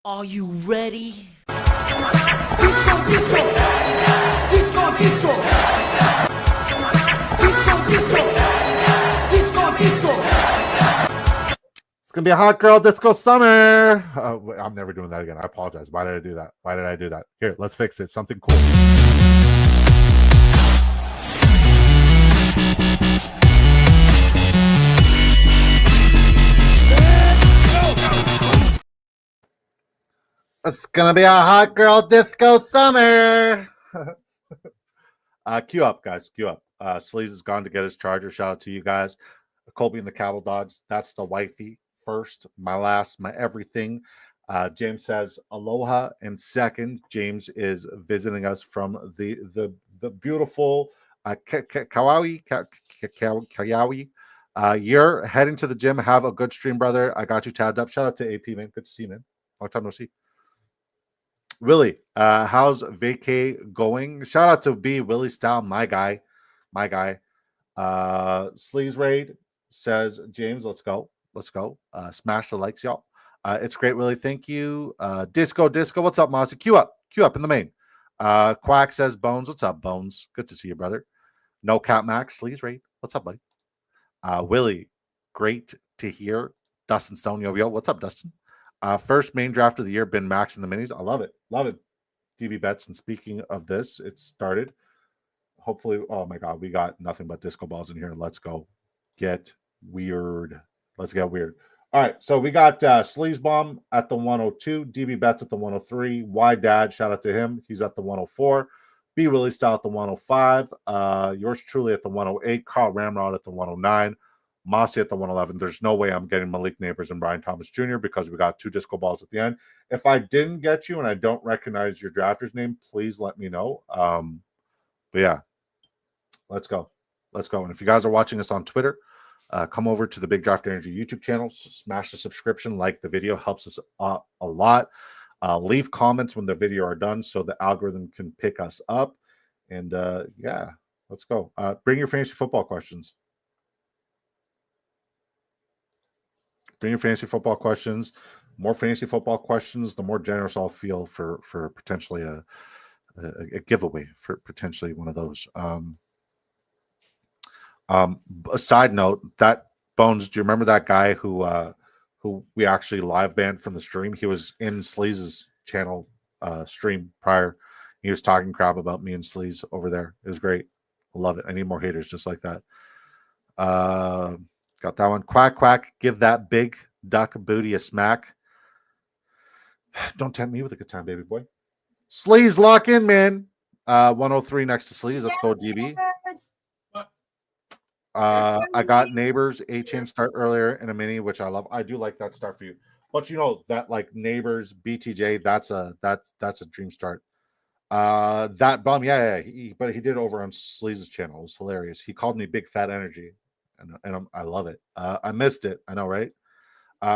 Are you ready? It's gonna be a hot girl disco summer. I'm never doing that again. I apologize. Why did I do that? Why did I do that? Here, let's fix it. Something cool. It's gonna be a hot girl disco summer. Queue up, guys. Queue up. Sleez is gone to get his charger. Shout out to you guys. Colby and the Cattle Dogs. That's the wifey first, my last, my everything. James says aloha. And second, James is visiting us from the beautiful Kauai. You're heading to the gym. Have a good stream, brother. I got you tabbed up. Shout out to AP, man. Good to see you, man. Long time no see. Willie, how's vacay going? Shout out to B Willie Style, my guy. Sleez Raid says, James, let's go. Smash the likes, y'all. It's great, Willie. Thank you. Disco, what's up, Mossy? Queue up in the main. Quack says, Bones, what's up, Bones? Good to see you, brother. No Cat Max, Sleez Raid, what's up, buddy? Willie, great to hear. Dustin Stone, yo, what's up, Dustin? First main draft of the year, been Max in the minis. I love it. DB bets. And speaking of this, it started. Hopefully, oh my God, we got nothing but disco balls in here. Let's go get weird. All right, so we got Sleaze Bomb at the 102, DB Bets at the 103, Y Dad, shout out to him. He's at the 104. B Willie Style at the 105. Yours truly at the 108. Carl Ramrod at the 109. Mossy at the 111. There's no way I'm getting Malik Neighbors and Brian Thomas Jr. because we got two disco balls at the end. If I didn't get you and I don't recognize your drafter's name, please let me know. But yeah, let's go. And if you guys are watching us on Twitter, come over to the Big Draft Energy YouTube channel. Smash the subscription, like the video, helps us a lot. Leave comments when the video are done so the algorithm can pick us up. And yeah, let's go. Bring your fantasy football questions. More fantasy football questions, the more generous I'll feel for potentially a giveaway for potentially one of those. A side note, that Bones, do you remember that guy who we actually live banned from the stream? He was in Sleaze's channel stream prior. He was talking crap about me and Sleaze over there. It was great. I love it. I need more haters just like that. Got that one. Quack. Give that big duck booty a smack. Don't tempt me with a good time, baby boy. Sleaze, lock in, man. 103 next to Sleaze. Let's go, DB. I got Neighbors HN start earlier in a mini, which I love. I do like that start for you. But you know that like Neighbors BTJ, that's a dream start. That bum, yeah. But he did over on Sleaze's channel. It was hilarious. He called me Big Fat Energy. And I love it. I missed it. I know, right?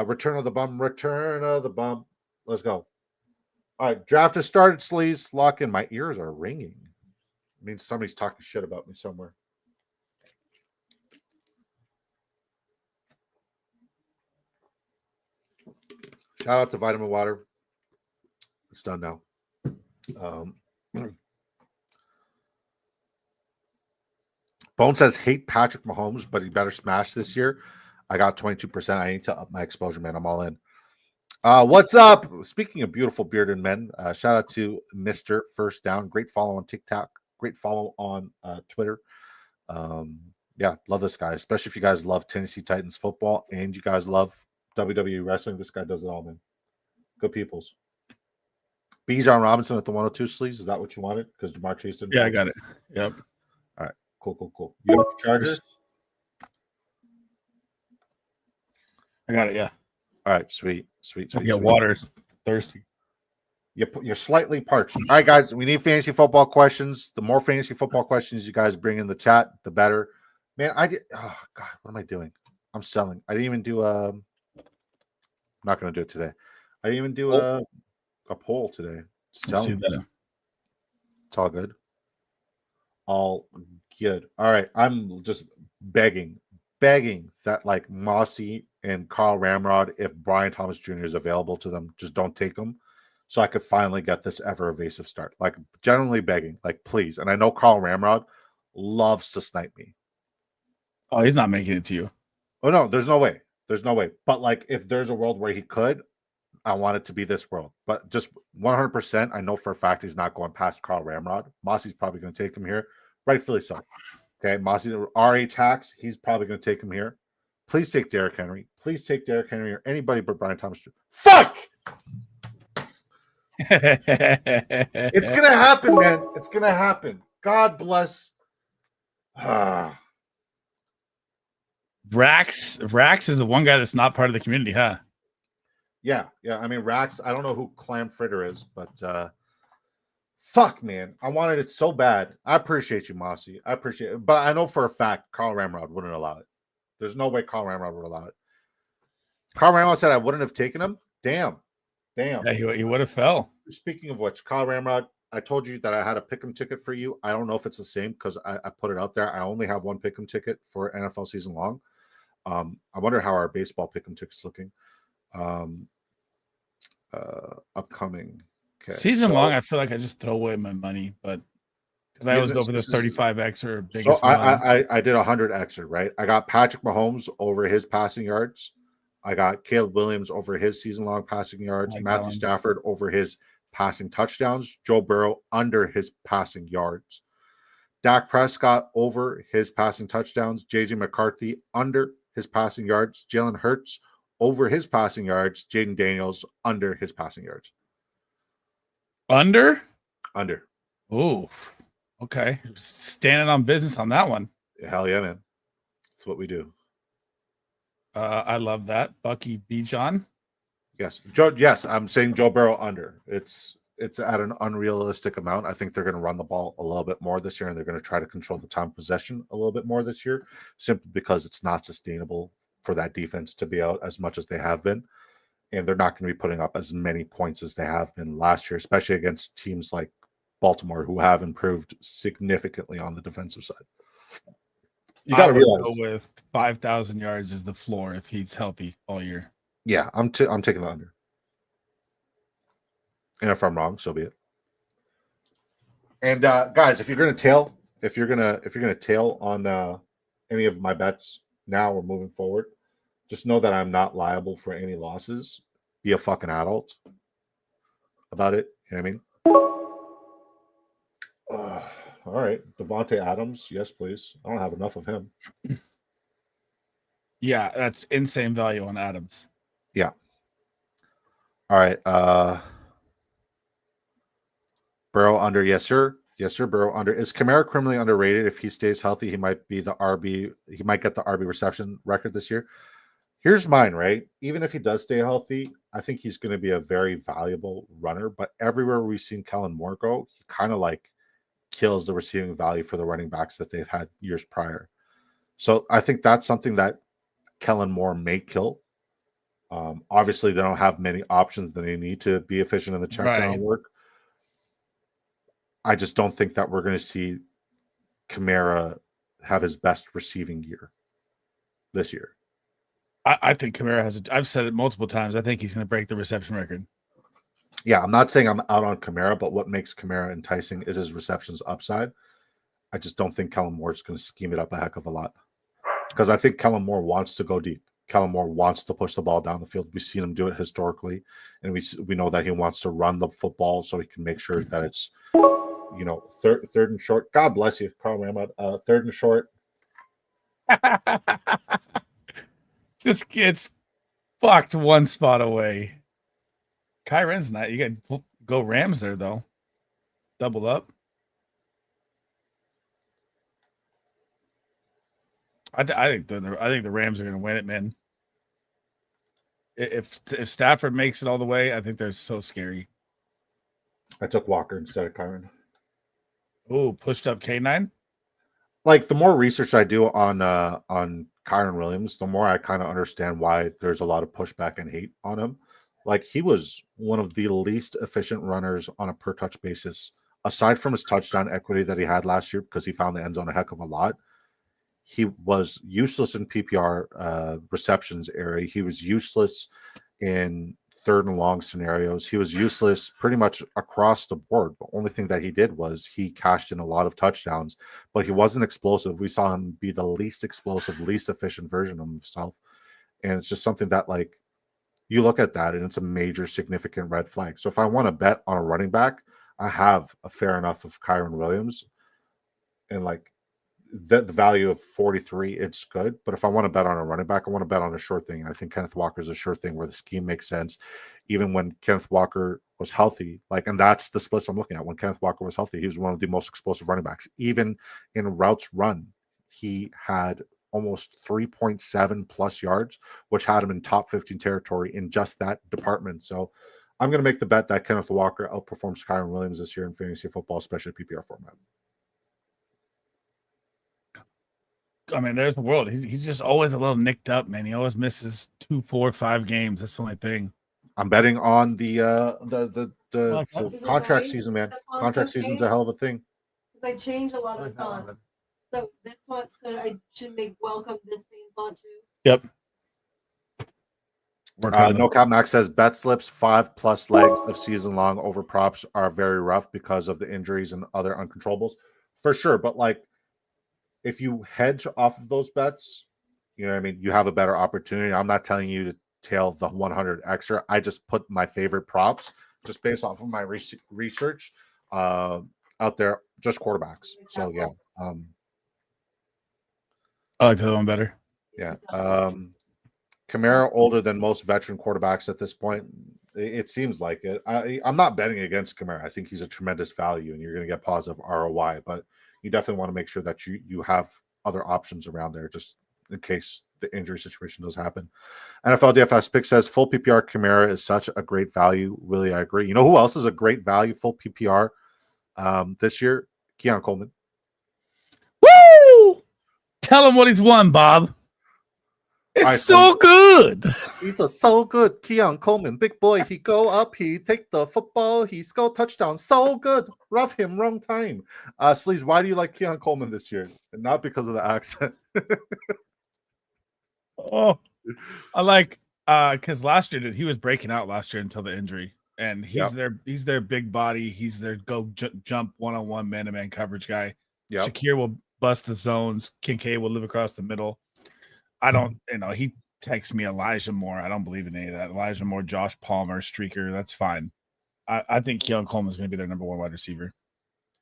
Return of the bum. Let's go. All right, draft has started, Sleaze. Lock in. My ears are ringing. It means somebody's talking shit about me somewhere. Shout out to Vitamin Water. It's done now. Bone says, hate Patrick Mahomes, but he better smash this year. I got 22%. I need to up my exposure, man. I'm all in. What's up? Speaking of beautiful bearded men, shout out to Mr. First Down. Great follow on TikTok. Great follow on Twitter. Yeah, love this guy, especially if you guys love Tennessee Titans football and you guys love WWE wrestling. This guy does it all, man. Good peoples. Bijan Robinson at the 102, Sleaze. Is that what you wanted? Because Jamar Chase didn't. Yeah, I got it. Yep. All right. Cool. You have Chargers? I got it, yeah. All right, sweet. Get water. Thirsty. You're slightly parched. All right, guys, we need fantasy football questions. The more fantasy football questions you guys bring in the chat, the better. Man, oh God, what am I doing? I'm selling. I didn't even do I'm not going to do it today. I didn't even do a poll today. Selling. It's all good. All good. All right, I'm just begging begging that like Mossy and Carl Ramrod, if Brian Thomas Jr. is available to them, just don't take him, so I could finally get this ever evasive start. Like generally begging, like please. And I know Carl Ramrod loves to snipe me. Oh, he's not making it to you. Oh no, there's no way. There's no way. But like if there's a world where he could, I want it to be this world. But just 100%, I know for a fact he's not going past Carl Ramrod. Mossy's probably going to take him here, rightfully so. Okay, Mossy, RH hacks, he's probably going to take him here. Please take Derrick Henry. Please take Derrick Henry or anybody but Brian Thomas Jr. Fuck! It's going to happen, man. It's going to happen. God bless. Rax is the one guy that's not part of the community, huh? Yeah. I mean, Rax, I don't know who Clam Fritter is, but fuck, man. I wanted it so bad. I appreciate you, Mossy. I appreciate it. But I know for a fact Carl Ramrod wouldn't allow it. There's no way Carl Ramrod would allow it. Carl Ramrod said I wouldn't have taken him. Damn. Yeah, he would have fell. Speaking of which, Carl Ramrod, I told you that I had a pick'em ticket for you. I don't know if it's the same because I put it out there. I only have one pick'em ticket for NFL season long. I wonder how our baseball pick'em ticket's looking. Upcoming. Okay. Season long, I feel like I just throw away my money, but because I always go for the 35x or biggest. So I did 100x, right? I got Patrick Mahomes over his passing yards. I got Caleb Williams over his season long passing yards. Matthew Stafford over his passing touchdowns. Joe Burrow under his passing yards. Dak Prescott over his passing touchdowns. JJ McCarthy under his passing yards. Jalen Hurts over his passing yards. Jaden Daniels under his passing yards. Under. Oh, okay. Standing on business on that one. Hell yeah, man. That's what we do. I love that. Bucky Bijan. Yes. Yes, I'm saying Joe Burrow under. It's at an unrealistic amount. I think they're going to run the ball a little bit more this year, and they're going to try to control the time of possession a little bit more this year, simply because it's not sustainable for that defense to be out as much as they have been. And they're not going to be putting up as many points as they have been last year, especially against teams like Baltimore, who have improved significantly on the defensive side. You got to realize go with 5,000 yards is the floor if he's healthy all year. Yeah, I'm taking the under. And if I'm wrong, so be it. And guys, if you're gonna tail on any of my bets now or moving forward, just know that I'm not liable for any losses. Be a fucking adult about it. You know what I mean? All right, Devontae Adams, yes, please. I don't have enough of him. Yeah, that's insane value on Adams. Yeah. All right. Burrow under, yes, sir. Yes, sir. Burrow under. Is Kamara criminally underrated? If he stays healthy, he might be the RB. He might get the RB reception record this year. Here's mine, right? Even if he does stay healthy, I think he's going to be a very valuable runner. But everywhere we've seen Kellen Moore go, he kind of like kills the receiving value for the running backs that they've had years prior. So I think that's something that Kellen Moore may kill. Obviously, they don't have many options that they need to be efficient in the check down work. I just don't think that we're going to see Kamara have his best receiving year this year. I think Kamara has. I've said it multiple times. I think he's going to break the reception record. Yeah, I'm not saying I'm out on Kamara, but what makes Kamara enticing is his receptions upside. I just don't think Kellen Moore is going to scheme it up a heck of a lot, because I think Kellen Moore wants to go deep. Kellen Moore wants to push the ball down the field. We've seen him do it historically, and we know that he wants to run the football so he can make sure that it's, you know, third and short. God bless you, Carl Ramrod. Third and short. Just gets fucked one spot away. Kyron's not. You got to go Rams there though. Double up. I think the Rams are going to win it, man. If Stafford makes it all the way, I think they're so scary. I took Walker instead of Kyron. Oh, pushed up K9. Like the more research I do on Kyron Williams, the more I kind of understand why there's a lot of pushback and hate on him. Like he was one of the least efficient runners on a per touch basis, aside from his touchdown equity that he had last year because he found the end zone a heck of a lot. he was useless in PPR receptions area. He was useless in third and long scenarios. He was useless pretty much across the board. The only thing that he did was he cashed in a lot of touchdowns, but he wasn't explosive. We saw him be the least explosive, least efficient version of himself. And it's just something that, like, you look at that and it's a major significant red flag. So if I want to bet on a running back, I have a fair enough of Kyron Williams, and like the value of 43, it's good. But if I want to bet on a running back, I want to bet on a sure thing. I think Kenneth Walker is a sure thing where the scheme makes sense. Even when Kenneth Walker was healthy, like, and that's the splits I'm looking at. When Kenneth Walker was healthy, he was one of the most explosive running backs. Even in routes run, he had almost 3.7 plus yards, which had him in top 15 territory in just that department. So I'm going to make the bet that Kenneth Walker outperforms Kyron Williams this year in fantasy football, especially PPR format. I mean, there's the world. He's just always a little nicked up, man. He always misses 2, 4, 5 games. That's the only thing. I'm betting on the contract season, man. Contract season's a hell of a thing. I change a lot of the font. So this one, so I should make welcome this same font too. Yep. No Cap Max says bet slips 5+ legs of season long over props are very rough because of the injuries and other uncontrollables, for sure. But like, if you hedge off of those bets, you know what I mean, you have a better opportunity. I'm not telling you to tail the 100 extra. I just put my favorite props just based off of my research out there, just quarterbacks. So yeah. I like the one better. Yeah. Kamara older than most veteran quarterbacks at this point. It seems like it. I'm not betting against Kamara. I think he's a tremendous value and you're going to get positive ROI, but you definitely want to make sure that you have other options around there just in case the injury situation does happen. NFL DFS Pick says full PPR Kamara is such a great value. Really, I agree. You know who else is a great value full PPR this year? Keon Coleman. Woo! Tell him what he's won, Bob. It's so good. He's so good. Keon Coleman, big boy. He go up, he take the football, he score touchdown. So good. Rough him, wrong time. Sleez, why do you like Keon Coleman this year? And not because of the accent. Oh, I like because last year, dude, he was breaking out last year until the injury. And he's their big body. He's their jump one-on-one man-to-man coverage guy. Yeah. Shakir will bust the zones. Kincaid will live across the middle. I don't, he texts me Elijah Moore. I don't believe in any of that. Elijah Moore, Josh Palmer, streaker. That's fine. I think Keon Coleman is going to be their number one wide receiver.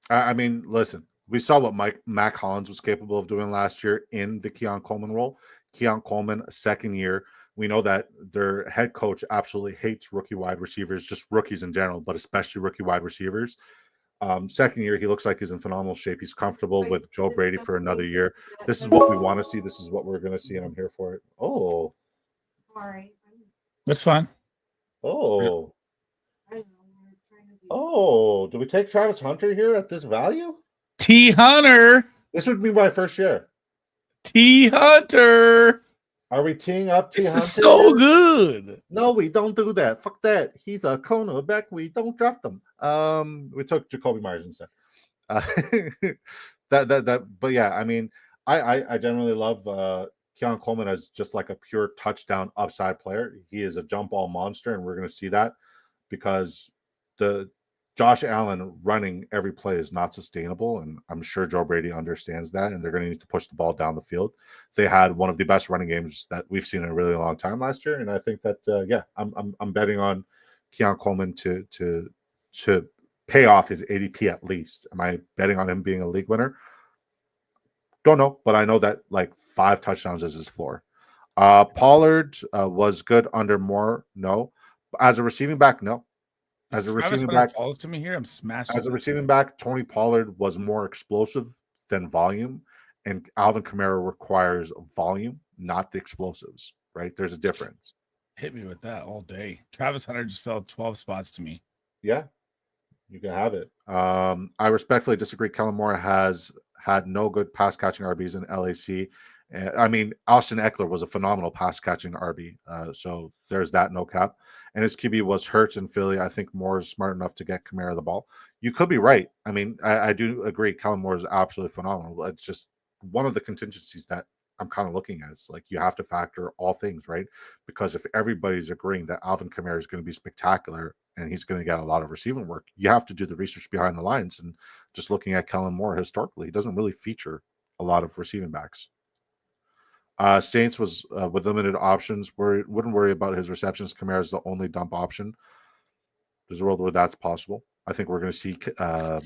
I mean, listen, we saw what Mac Hollins was capable of doing last year in the Keon Coleman role. Keon Coleman, second year. We know that their head coach absolutely hates rookie wide receivers, just rookies in general, but especially rookie wide receivers. Second year, he looks like he's in phenomenal shape. He's comfortable with Joe Brady for another year. This is what we want to see. This is what we're going to see, and I'm here for it. Oh. Sorry. That's fine. Oh. Oh, do we take Travis Hunter here at this value? T. Hunter. This would be my first year. T. Hunter. Are we teeing up T. Hunter? This is so good. No, we don't do that. Fuck that. He's a cornerback. We don't draft him. We took Jacoby Myers instead. But yeah, I mean, I generally love Keon Coleman as just like a pure touchdown upside player. He is a jump ball monster, and we're going to see that because the Josh Allen running every play is not sustainable, and I'm sure Joe Brady understands that, and they're going to need to push the ball down the field. They had one of the best running games that we've seen in a really long time last year, and I think that I'm betting on Keon Coleman to pay off his ADP at least. Am I betting on him being a league winner? Don't know, but I know that like 5 touchdowns is his floor. Pollard was good under Moore. No, as a receiving back, no. As a receiving back, falls to me here. I'm smashing. As a receiving back, Tony Pollard was more explosive than volume, and Alvin Kamara requires volume, not the explosives. Right? There's a difference. Hit me with that all day. Travis Hunter just fell 12 spots to me. Yeah, you can have it. I respectfully disagree. Kellen Moore has had no good pass catching RBs in LAC. I mean, Austin Eckler was a phenomenal pass catching RB. So there's that, no cap. And his QB was Hurts in Philly. I think Moore is smart enough to get Kamara the ball. You could be right. I mean, I do agree. Kellen Moore is absolutely phenomenal. It's just one of the contingencies that I'm kind of looking at. It's like you have to factor all things, right? Because if everybody's agreeing that Alvin Kamara is going to be spectacular and he's going to get a lot of receiving work, you have to do the research behind the lines. And just looking at Kellen Moore historically, he doesn't really feature a lot of receiving backs. Saints was with limited options. Wouldn't worry about his receptions. Kamara is the only dump option. There's a world where that's possible. I think we're going to see a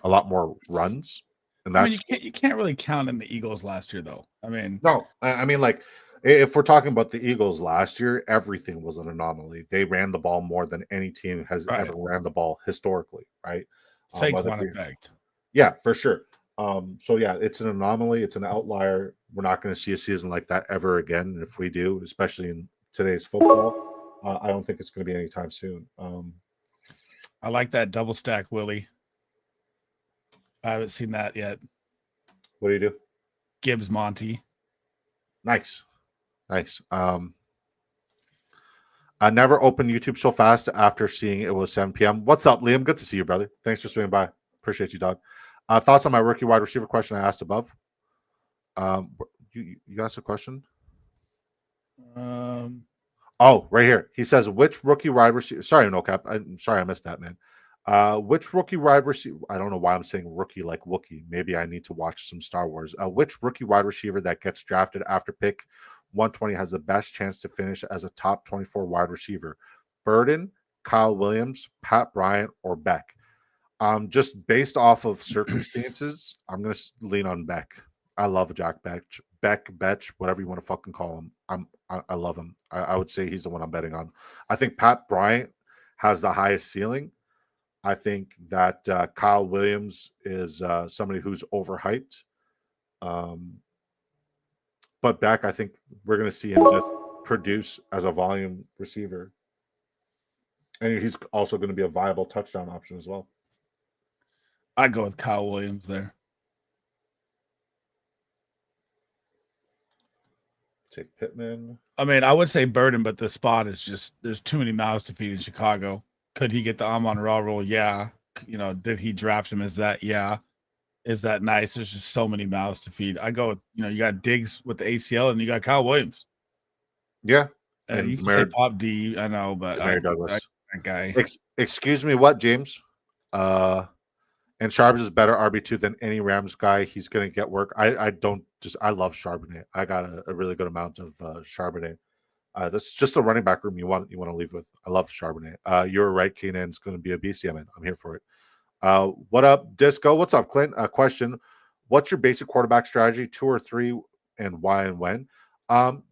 lot more runs. And that's, you can't really count in the Eagles last year, though. I mean, no, I mean, like, if we're talking about the Eagles last year, everything was an anomaly. They ran the ball more than any team has ever ran the ball historically, right? Saquon effect. Yeah, for sure. So yeah, it's an anomaly. It's an outlier. We're not going to see a season like that ever again. And if we do, especially in today's football, I don't think it's going to be anytime soon. I like that double stack, Willie. I haven't seen that yet. What do you do? Gibbs Monty. Nice. I never opened YouTube so fast after seeing it was 7 p.m. What's up, Liam? Good to see you, brother. Thanks for swinging by. Appreciate you, dog. Thoughts on my rookie wide receiver question I asked above? You asked a question? Oh, right here. He says, which rookie wide receiver? Sorry, no cap. I'm sorry I missed that, man. Which rookie wide receiver? I don't know why I'm saying rookie like Wookie. Maybe I need to watch some Star Wars. Which rookie wide receiver that gets drafted after pick 120 has the best chance to finish as a top 24 wide receiver? Burden, Kyle Williams, Pat Bryant, or Beck? Just based off of circumstances, I'm going to lean on Beck. I love Jack Betch, whatever you want to fucking call him. I love him. I would say he's the one I'm betting on. I think Pat Bryant has the highest ceiling. I think that Kyle Williams is somebody who's overhyped. But Beck, I think we're going to see him just produce as a volume receiver. And he's also going to be a viable touchdown option as well. I'd go with Kyle Williams there. Take Pittman. I mean, I would say Burden, but the spot is just, there's too many mouths to feed in Chicago. Could he get the Amon-Ra role? Yeah. Did he draft him as that? Yeah. Is that nice? There's just so many mouths to feed. I go with, you got Diggs with the ACL and you got Kyle Williams. Yeah. And you can say Pop D, I know, but Douglas. That guy. Excuse me, what, James? And Sharps is better RB2 than any Rams guy. He's going to get work. I love Charbonnet. I got a really good amount of Charbonnet. That's just a running back room you want to leave with. I love Charbonnet. You're right, Keenan's going to be a beast. Yeah, man, I'm here for it. What up, Disco? What's up, Clint? Question: what's your basic quarterback strategy? 2 or 3, and why and when?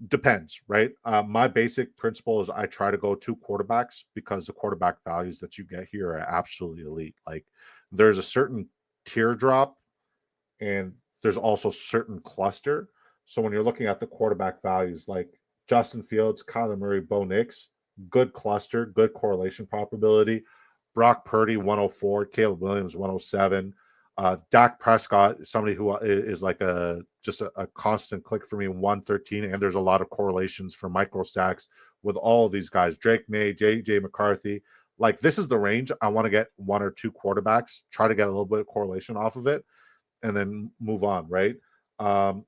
Depends, right? My basic principle is I try to go 2 quarterbacks because the quarterback values that you get here are absolutely elite. Like, there's a certain teardrop and there's also certain cluster. So when you're looking at the quarterback values, like Justin Fields, Kyler Murray, Bo Nix, good cluster, good correlation probability. Brock Purdy, 104, Caleb Williams, 107. Dak Prescott, somebody who is like just a constant click for me, 113. And there's a lot of correlations for micro stacks with all of these guys. Drake May, JJ McCarthy. Like, this is the range. I want to get 1 or 2 quarterbacks, try to get a little bit of correlation off of it, and then move on, right?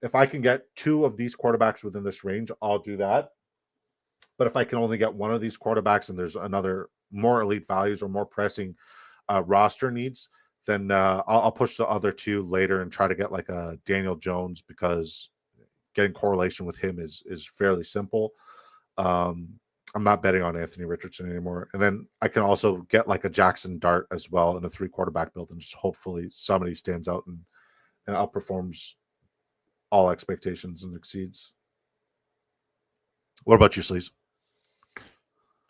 If I can get 2 of these quarterbacks within this range, I'll do that. But if I can only get 1 of these quarterbacks and there's another more elite values or more pressing roster needs, then I'll push the other 2 later and try to get like a Daniel Jones, because getting correlation with him is fairly simple. I'm not betting on Anthony Richardson anymore. And then I can also get like a Jackson Dart as well in a 3 quarterback build, and just hopefully somebody stands out and outperforms all expectations and exceeds. What about you, Sleez?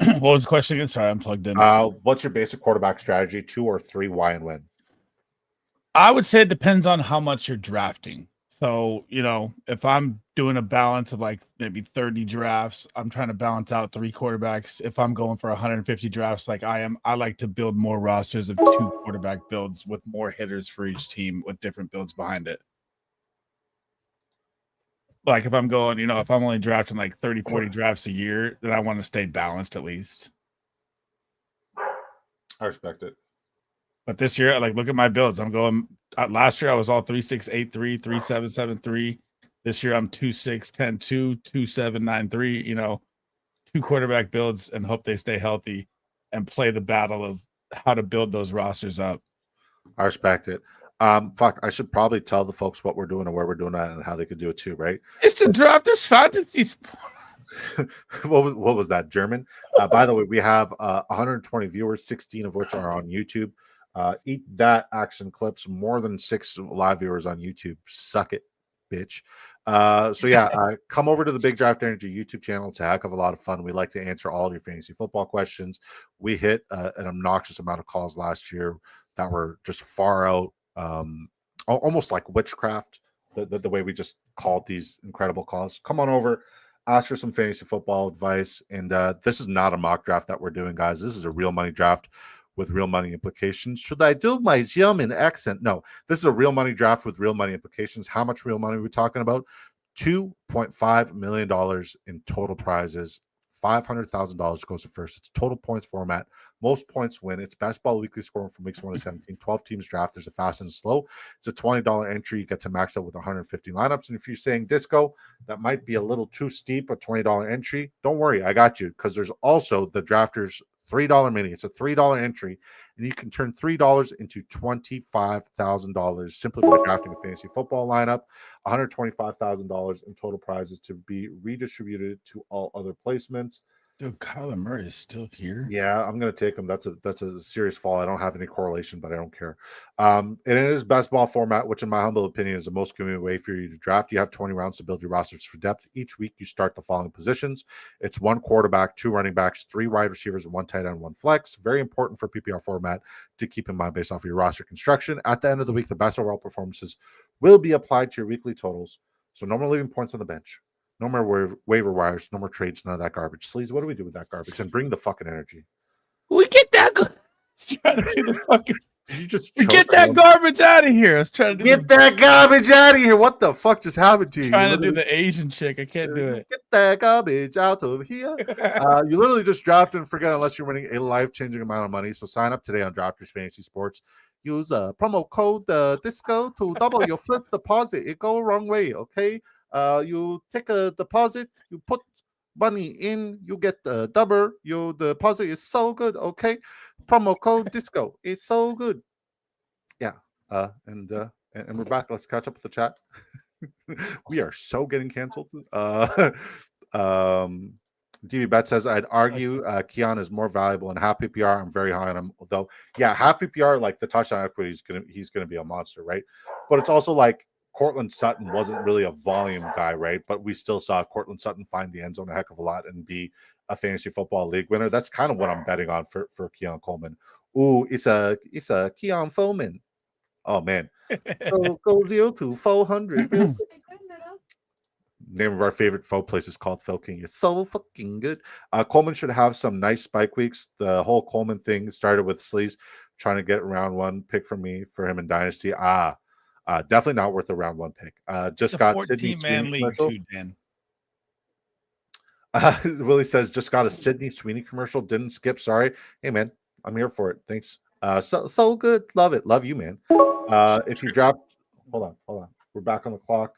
What was the question again? Sorry, I'm plugged in. What's your basic quarterback strategy? 2 or 3, why and when? I would say it depends on how much you're drafting. So, if I'm doing a balance of like maybe 30 drafts, I'm trying to balance out 3 quarterbacks. If I'm going for 150 drafts like I am, I like to build more rosters of 2 quarterback builds with more hitters for each team with different builds behind it. Like, if I'm going, if I'm only drafting like 30, 40 drafts a year, then I want to stay balanced at least. I respect it. But this year, like, look at my builds. I'm going. Last year I was all 3-6-8-3, 3-7-7-3. This year I'm 2-6-10-2, 2-7-9-3. You know, 2 quarterback builds and hope they stay healthy and play the battle of how to build those rosters up. I respect it. I should probably tell the folks what we're doing and where we're doing that and how they could do it too, right? It's to drop this fantasy. what was that, German? By the way, we have 120 viewers, 16 of which are on YouTube. Eat that, action clips. More than 6 live viewers on YouTube. Suck it, bitch. So yeah, come over to the Big Draft Energy YouTube channel. It's a heck of a lot of fun. We like to answer all of your fantasy football questions. We hit an obnoxious amount of calls last year that were just far out, almost like witchcraft, the way we just called these incredible calls. Come on over, ask for some fantasy football advice. And this is not a mock draft that we're doing, guys. This is a real money draft with real money implications. Should I do my German accent? No, this is a real money draft with real money implications. How much real money are we talking about? $2.5 million in total prizes. $500,000 goes to first. It's total points format. Most points win. It's best ball weekly scoring from weeks 1 to 17. 12 teams draft. There's a fast and slow. It's a $20 entry. You get to max out with 150 lineups. And if you're saying Disco, that might be a little too steep, a $20 entry, don't worry. I got you, because there's also the Drafters $3 mini. It's a $3 entry, and you can turn $3 into $25,000 simply by drafting a fantasy football lineup. $125,000 in total prizes to be redistributed to all other placements. Dude, Kyler Murray is still here. Yeah, I'm going to take him. That's a serious fall. I don't have any correlation, but I don't care. And it is best ball format, which in my humble opinion is the most convenient way for you to draft. You have 20 rounds to build your rosters for depth. Each week you start the following positions. It's 1 quarterback, 2 running backs, 3 wide receivers, 1 tight end, 1 flex. Very important for PPR format to keep in mind based off of your roster construction. At the end of the week, the best overall performances will be applied to your weekly totals. So no more leaving points on the bench. No more waiver wires, no more trades, none of that garbage. Sleez, what do we do with that garbage? And bring the fucking energy. We get that. Trying to do the fucking. Did you just get that garbage out of here? I was trying to get that garbage out of here. What the fuck just happened to you? Trying to do the Asian chick. I can't do it. Get that garbage out of here. You literally just draft and forget unless you're winning a life-changing amount of money. So sign up today on Drafters Fantasy Sports. Use promo code DISCO to double your first deposit. It go wrong way, okay? You take a deposit, you put money in, you get the double. Your deposit is so good, okay? Promo code DISCO. It's so good. Yeah. And we're back. Let's catch up with the chat. We are so getting canceled. DB Bet says, I'd argue Keon is more valuable in half PPR. I'm very high on him. Although, yeah, half PPR, like the touchdown equity, he's gonna be a monster, right? But it's also like Cortland Sutton wasn't really a volume guy, right? But we still saw Cortland Sutton find the end zone a heck of a lot and be a fantasy football league winner. That's kind of what I'm betting on for Keon Coleman. Ooh, it's a Keon Foreman. Oh man, go 0 to 400. Name of our favorite faux place is called Phil King. It's so fucking good. Coleman should have some nice spike weeks. The whole Coleman thing started with Sleez trying to get round 1 pick for him in Dynasty. Definitely not worth a round 1 pick. Just got Sydney Sweeney commercial. Too, Dan. Willie says just got a Sydney Sweeney commercial. Didn't skip. Sorry. Hey man, I'm here for it. Thanks. So good. Love it. Love you, man. If you drop, hold on. We're back on the clock.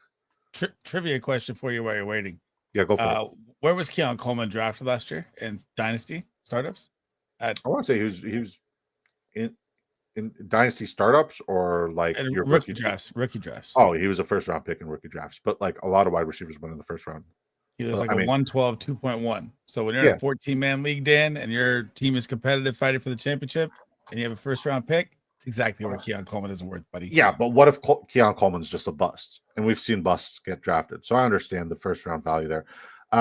Trivia question for you while you're waiting. Yeah, go for it. Where was Keon Coleman drafted last year in Dynasty startups? I want to say he was in Dynasty startups or like your rookie drafts. Rookie drafts. Oh, he was a first round pick in rookie drafts, but like a lot of wide receivers went in the first round. He was like a 112 2.1. So when you're in a 14-man league, Dan, and your team is competitive, fighting for the championship, and you have a first round pick, it's exactly where Keon Coleman is worth, buddy. Yeah, but what if Keon Coleman's just a bust? And we've seen busts get drafted. So I understand the first round value there.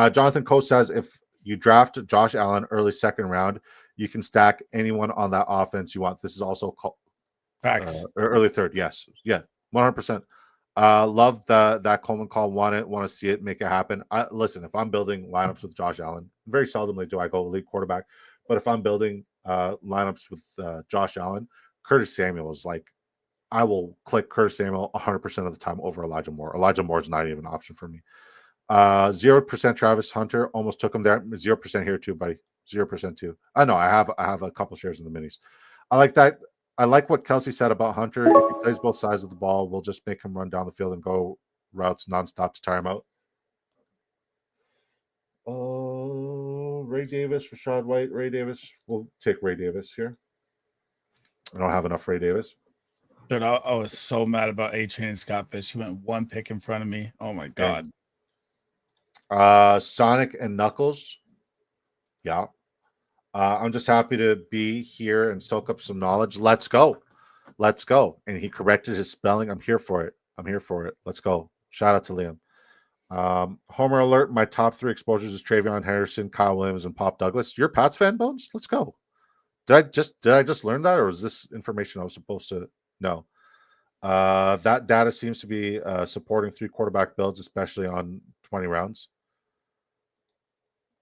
Jonathan Coe says if you draft Josh Allen early second round, you can stack anyone on that offense you want. This is also facts. Early third. Yes. Yeah. 100%. Love that Coleman call. Want to see it, make it happen. Listen, if I'm building lineups with Josh Allen, very seldomly do I go elite quarterback. But if I'm building lineups with Josh Allen, Curtis Samuel is like, I will click Curtis Samuel 100% of the time over Elijah Moore. Elijah Moore is not even an option for me. 0% Travis Hunter, almost took him there. 0% here too, buddy. 0% too. I know I have a couple shares in the minis. I like that. I like what Kelsey said about Hunter. If he plays both sides of the ball, we'll just make him run down the field and go routes nonstop to tire him out. Oh, Ray Davis, Rashad White, Ray Davis. We'll take Ray Davis here. I don't have enough Ray Davis. Dude, I was so mad about A-Chain and Scott Fish. He went one pick in front of me. Oh my god. Sonic and Knuckles. Yeah. I'm just happy to be here and soak up some knowledge. Let's go. Let's go. And he corrected his spelling. I'm here for it. I'm here for it. Let's go. Shout out to Liam. Homer alert. My top 3 exposures is Travion Henderson, Kyle Williams, and Pop Douglas. You're a Pats fan, Bones? Let's go. Did I just learn that, or is this information I was supposed to know? That data seems to be supporting 3 quarterback builds, especially on 20 rounds.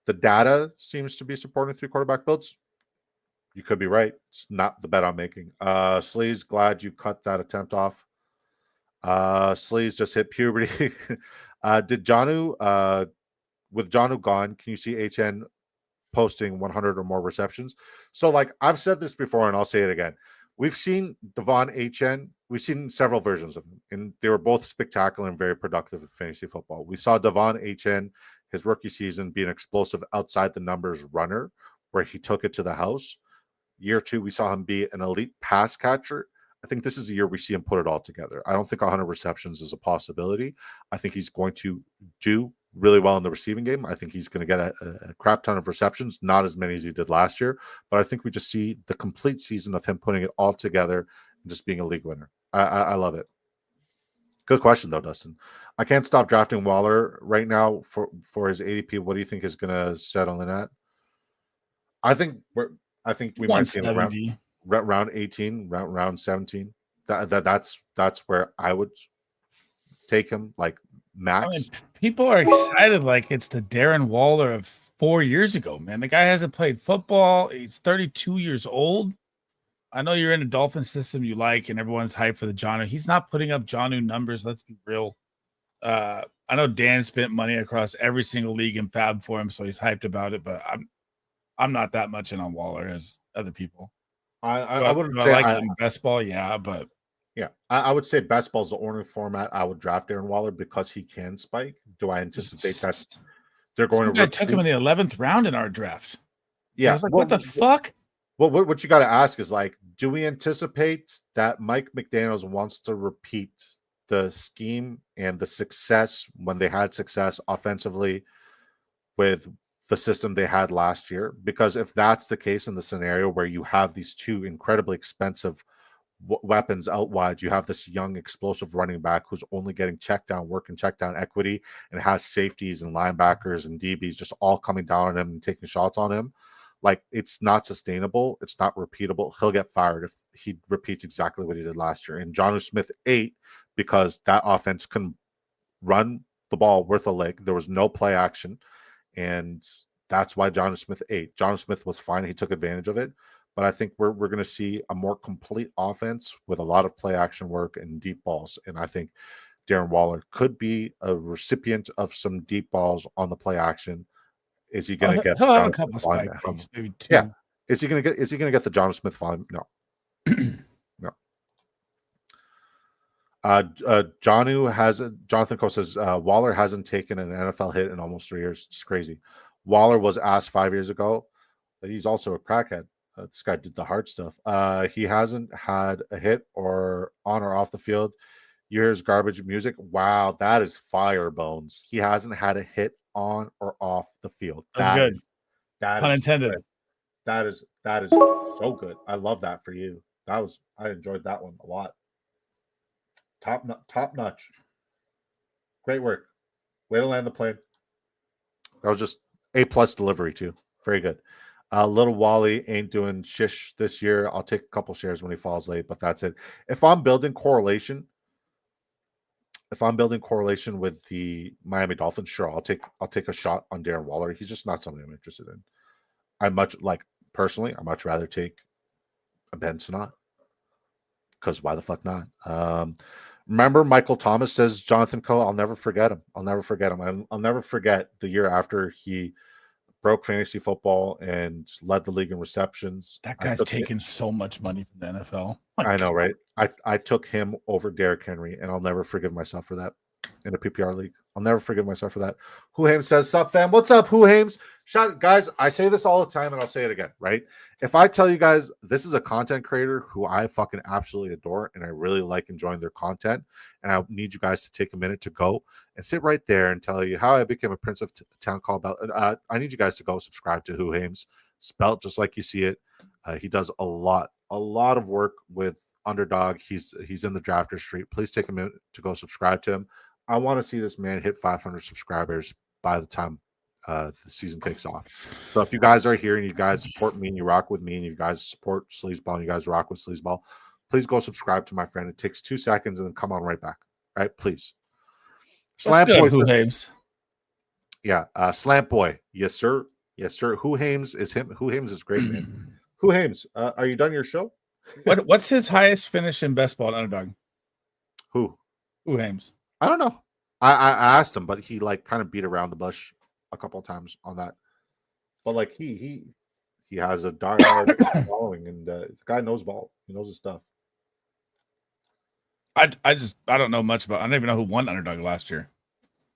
The data seems to be supporting 3 quarterback builds. You could be right. It's not the bet I'm making. Sleez, glad you cut that attempt off. Sleez just hit puberty. Did Jonnu, with Jonnu gone, can you see HN posting 100 or more receptions? So, like, I've said this before, and I'll say it again. We've seen Devon HN. We've seen several versions of him, and they were both spectacular and very productive in fantasy football. We saw Devon HN, his rookie season, be an explosive outside the numbers runner, where he took it to the house. Year 2, we saw him be an elite pass catcher. I think this is the year we see him put it all together. I don't think 100 receptions is a possibility. I think he's going to do really well in the receiving game. I think he's going to get a crap ton of receptions, not as many as he did last year. But I think we just see the complete season of him putting it all together and just being a league winner. I love it. Good question, though, Dustin. I can't stop drafting Waller right now for his ADP. What do you think is going to settle in at? I think we might see him round 18, round 17. That's where I would take him, like, max. I mean, people are excited like it's the Darren Waller of 4 years ago, man. The guy hasn't played football. He's 32 years old. I know you're in a Dolphin system you like, and everyone's hyped for the Jonnu. He's not putting up Jonnu numbers. Let's be real. I know Dan spent money across every single league in Fab for him, so he's hyped about it. But I'm not that much in on Waller as other people. I wouldn't say I like him best ball, yeah, but yeah, I would say best ball is the only format I would draft Darren Waller because he can spike. Do I anticipate that they're going to? I took him in the 11th round in our draft. Yeah, I was like, what the fuck? Well, what you got to ask is, like, do we anticipate that Mike McDaniels wants to repeat the scheme and the success when they had success offensively with the system they had last year? Because if that's the case in the scenario where you have these 2 incredibly expensive weapons out wide, you have this young explosive running back who's only getting check down work and check down equity and has safeties and linebackers and DBs just all coming down on him and taking shots on him. Like, it's not sustainable. It's not repeatable. He'll get fired if he repeats exactly what he did last year. And Jonnu Smith ate because that offense couldn't run the ball worth a lick. There was no play action. And that's why Jonnu Smith ate. Jonnu Smith was fine. He took advantage of it. But I think we're going to see a more complete offense with a lot of play action work and deep balls. And I think Darren Waller could be a recipient of some deep balls on the play action. Is he going to get? He'll have a couple spike plays, maybe 2. Yeah. Is he going to get the Jonnu Smith volume? No. No. Jonathan Coe says Waller hasn't taken an NFL hit in almost 3 years. It's crazy. Waller was asked 5 years ago that he's also a crackhead. This guy did the hard stuff. He hasn't had a hit or on or off the field. You hear his garbage music. Wow, that is fire, Bones. He hasn't had a hit on or off the field. That's good. Pun intended. That is so good. I love that for you. I enjoyed that one a lot. Top notch. Great work. Way to land the plane. That was just A+ delivery too. Very good. Little Wally ain't doing shish this year. I'll take a couple shares when he falls late, but that's it. If I'm building correlation with the Miami Dolphins, sure, I'll take a shot on Darren Waller. He's just not somebody I'm interested in. I'd much rather take a Ben Sinnott, because why the fuck not? Remember, Michael Thomas says Jonathan Coe. I'll never forget him. I'll never forget the year after he broke fantasy football and led the league in receptions. That guy's taking so much money from the NFL. I know, right? I took him over Derrick Henry, and I'll never forgive myself for that in a PPR league. I'll never forgive myself for that. Who Hames says, "Sup, fam? What's up, Who Hames?" Shout, guys. I say this all the time, and I'll say it again, right? If I tell you guys this is a content creator who I fucking absolutely adore, and I really like enjoying their content, and I need you guys to take a minute to go and sit right there and tell you how I became a Prince of Town Call about. I need you guys to go subscribe to Who Hames, spelt just like you see it. He does a lot of work with Underdog. He's in the Drafter Street. Please take a minute to go subscribe to him. I want to see this man hit 500 subscribers by the time the season kicks off. So if you guys are here and you guys support me and you rock with me and you guys support Sleazeball and you guys rock with Sleazeball, please go subscribe to my friend. It takes 2 seconds and then come on right back. All right, please. Slant Boy, Who Hames. Yeah, Slant Boy. Yes, sir. Yes, sir. Who Hames is him. Who Hames is great, man. Who Hames? Are you done your show? What's his highest finish in best ball at Underdog? Who Hames? I don't know. I asked him, but he like kind of beat around the bush a couple of times on that. But like he has a diehard following, and the guy knows ball. He knows his stuff. I don't know much about. I don't even know who won Underdog last year.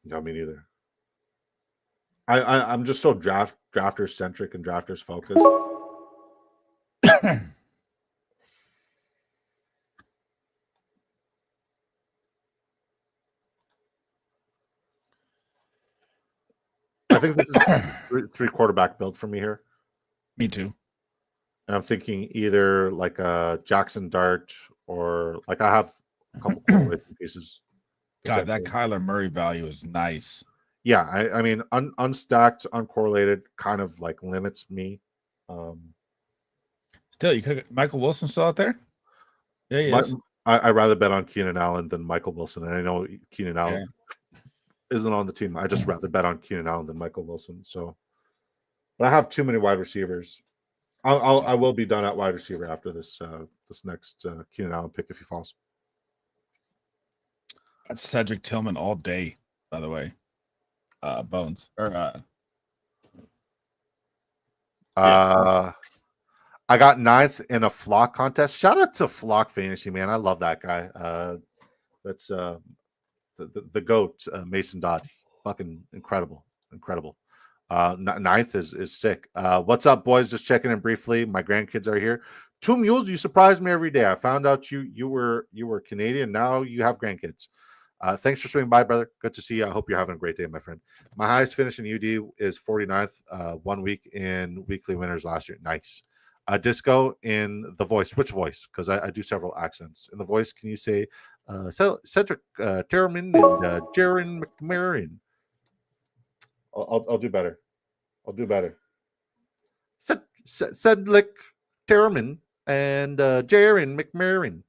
No, me neither. I'm just so drafters centric and drafters focused. I think this is three quarterback build for me here. Me too. And I'm thinking either like a Jackson Dart or like I have a couple correlated pieces. God, that Kyler Murray value is nice. Yeah, I mean, unstacked, uncorrelated kind of like limits me. Still, you could Michael Wilson still out there? Yeah, he is. I'd rather bet on Keenan Allen than Michael Wilson. And I know Keenan Allen isn't on the team. I just rather bet on Keenan Allen than Michael Wilson. So, but I have too many wide receivers. I will be done at wide receiver after this next Keenan Allen pick if he falls. That's Cedric Tillman all day, by the way. Bones or I got 9th in a flock contest. Shout out to Flock Fantasy, man. I love that guy. That's the GOAT, Mason Dodd. Fucking incredible. 9th is sick. What's up, boys? Just checking in briefly. My grandkids are here. 2 Mules, you surprise me every day. I found out you were Canadian. Now you have grandkids. Thanks for swinging by, brother. Good to see you. I hope you're having a great day, my friend. My highest finish in UD is 49th, 1 week in weekly winners last year. Nice. Disco in The Voice. Which voice? Because I do several accents. In The Voice, can you say Cedric Terman and Jaron McMarrin? I'll do better. Cedric Terman and Jaron McMarrin.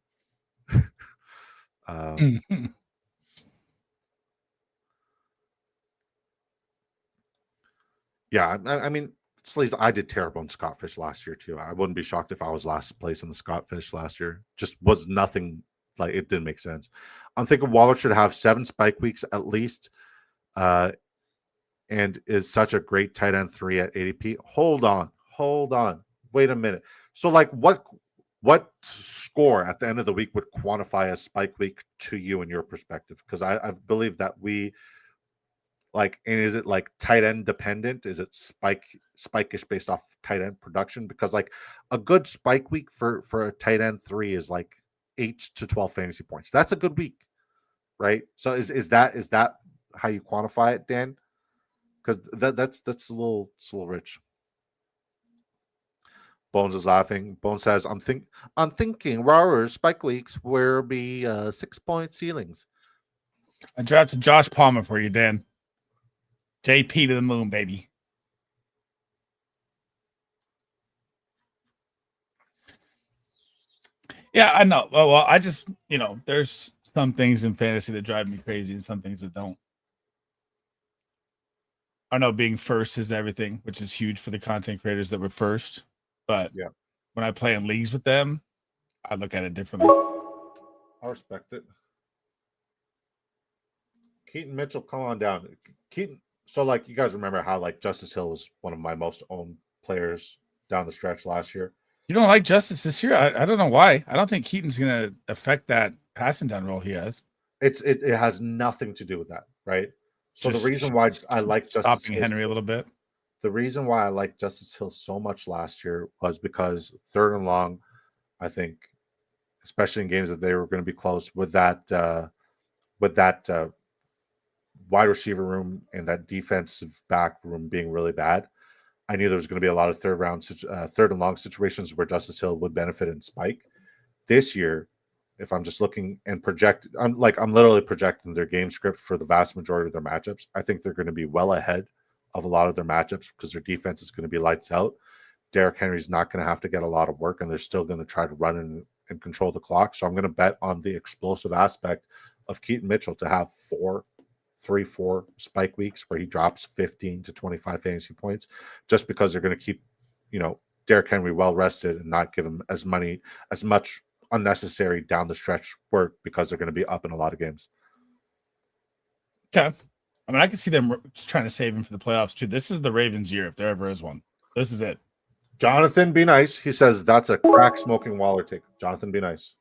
Yeah, I mean, Sleez, I did terrible in Scotfish last year too. I wouldn't be shocked if I was last place in the Scotfish last year. Just was nothing, like it didn't make sense. I'm thinking Waller should have 7 spike weeks at least, and is such a great tight end 3 at ADP. Hold on, wait a minute. So like, what score at the end of the week would quantify a spike week to you in your perspective? Because I believe that we. Like, and is it like tight end dependent? Is it spike-ish based off tight end production? Because like a good spike week for a tight end 3 is like 8 to 12 fantasy points. That's a good week, right? So is that how you quantify it, Dan? Because that's a little rich. Bones is laughing. Bones says, I'm thinking rarer spike weeks will be 6-point ceilings. I drafted Josh Palmer for you, Dan. JP to the moon, baby. Yeah, I know. Well, I just, there's some things in fantasy that drive me crazy and some things that don't. I know being first is everything, which is huge for the content creators that were first. But yeah, when I play in leagues with them, I look at it differently. I respect it. Keaton Mitchell, come on down. Keaton, So like you guys remember how like Justice Hill was one of my most owned players down the stretch last year. You don't like Justice this year? I don't know why. I don't think Keaton's going to affect that passing down role he has. It has nothing to do with that, right? So Just the reason why I like Justice stopping Hill, Henry a little bit. the reason why I liked Justice Hill so much last year was because third and long, I think, especially in games that they were going to be close with that wide receiver room and that defensive back room being really bad. I knew there was going to be a lot of third and long situations where Justice Hill would benefit and spike. This year, if I'm just looking and I'm literally projecting their game script for the vast majority of their matchups. I think they're going to be well ahead of a lot of their matchups because their defense is going to be lights out. Derrick Henry's not going to have to get a lot of work, and they're still going to try to run and control the clock. So I'm going to bet on the explosive aspect of Keaton Mitchell to have 4 spike weeks where he drops 15 to 25 fantasy points, just because they're going to keep, Derrick Henry well rested and not give him as much unnecessary down the stretch work because they're going to be up in a lot of games. Okay. I mean, I can see them just trying to save him for the playoffs too. This is the Ravens' year, if there ever is one. This is it. Jonathan, be nice. He says that's a crack smoking Waller take. Jonathan, be nice.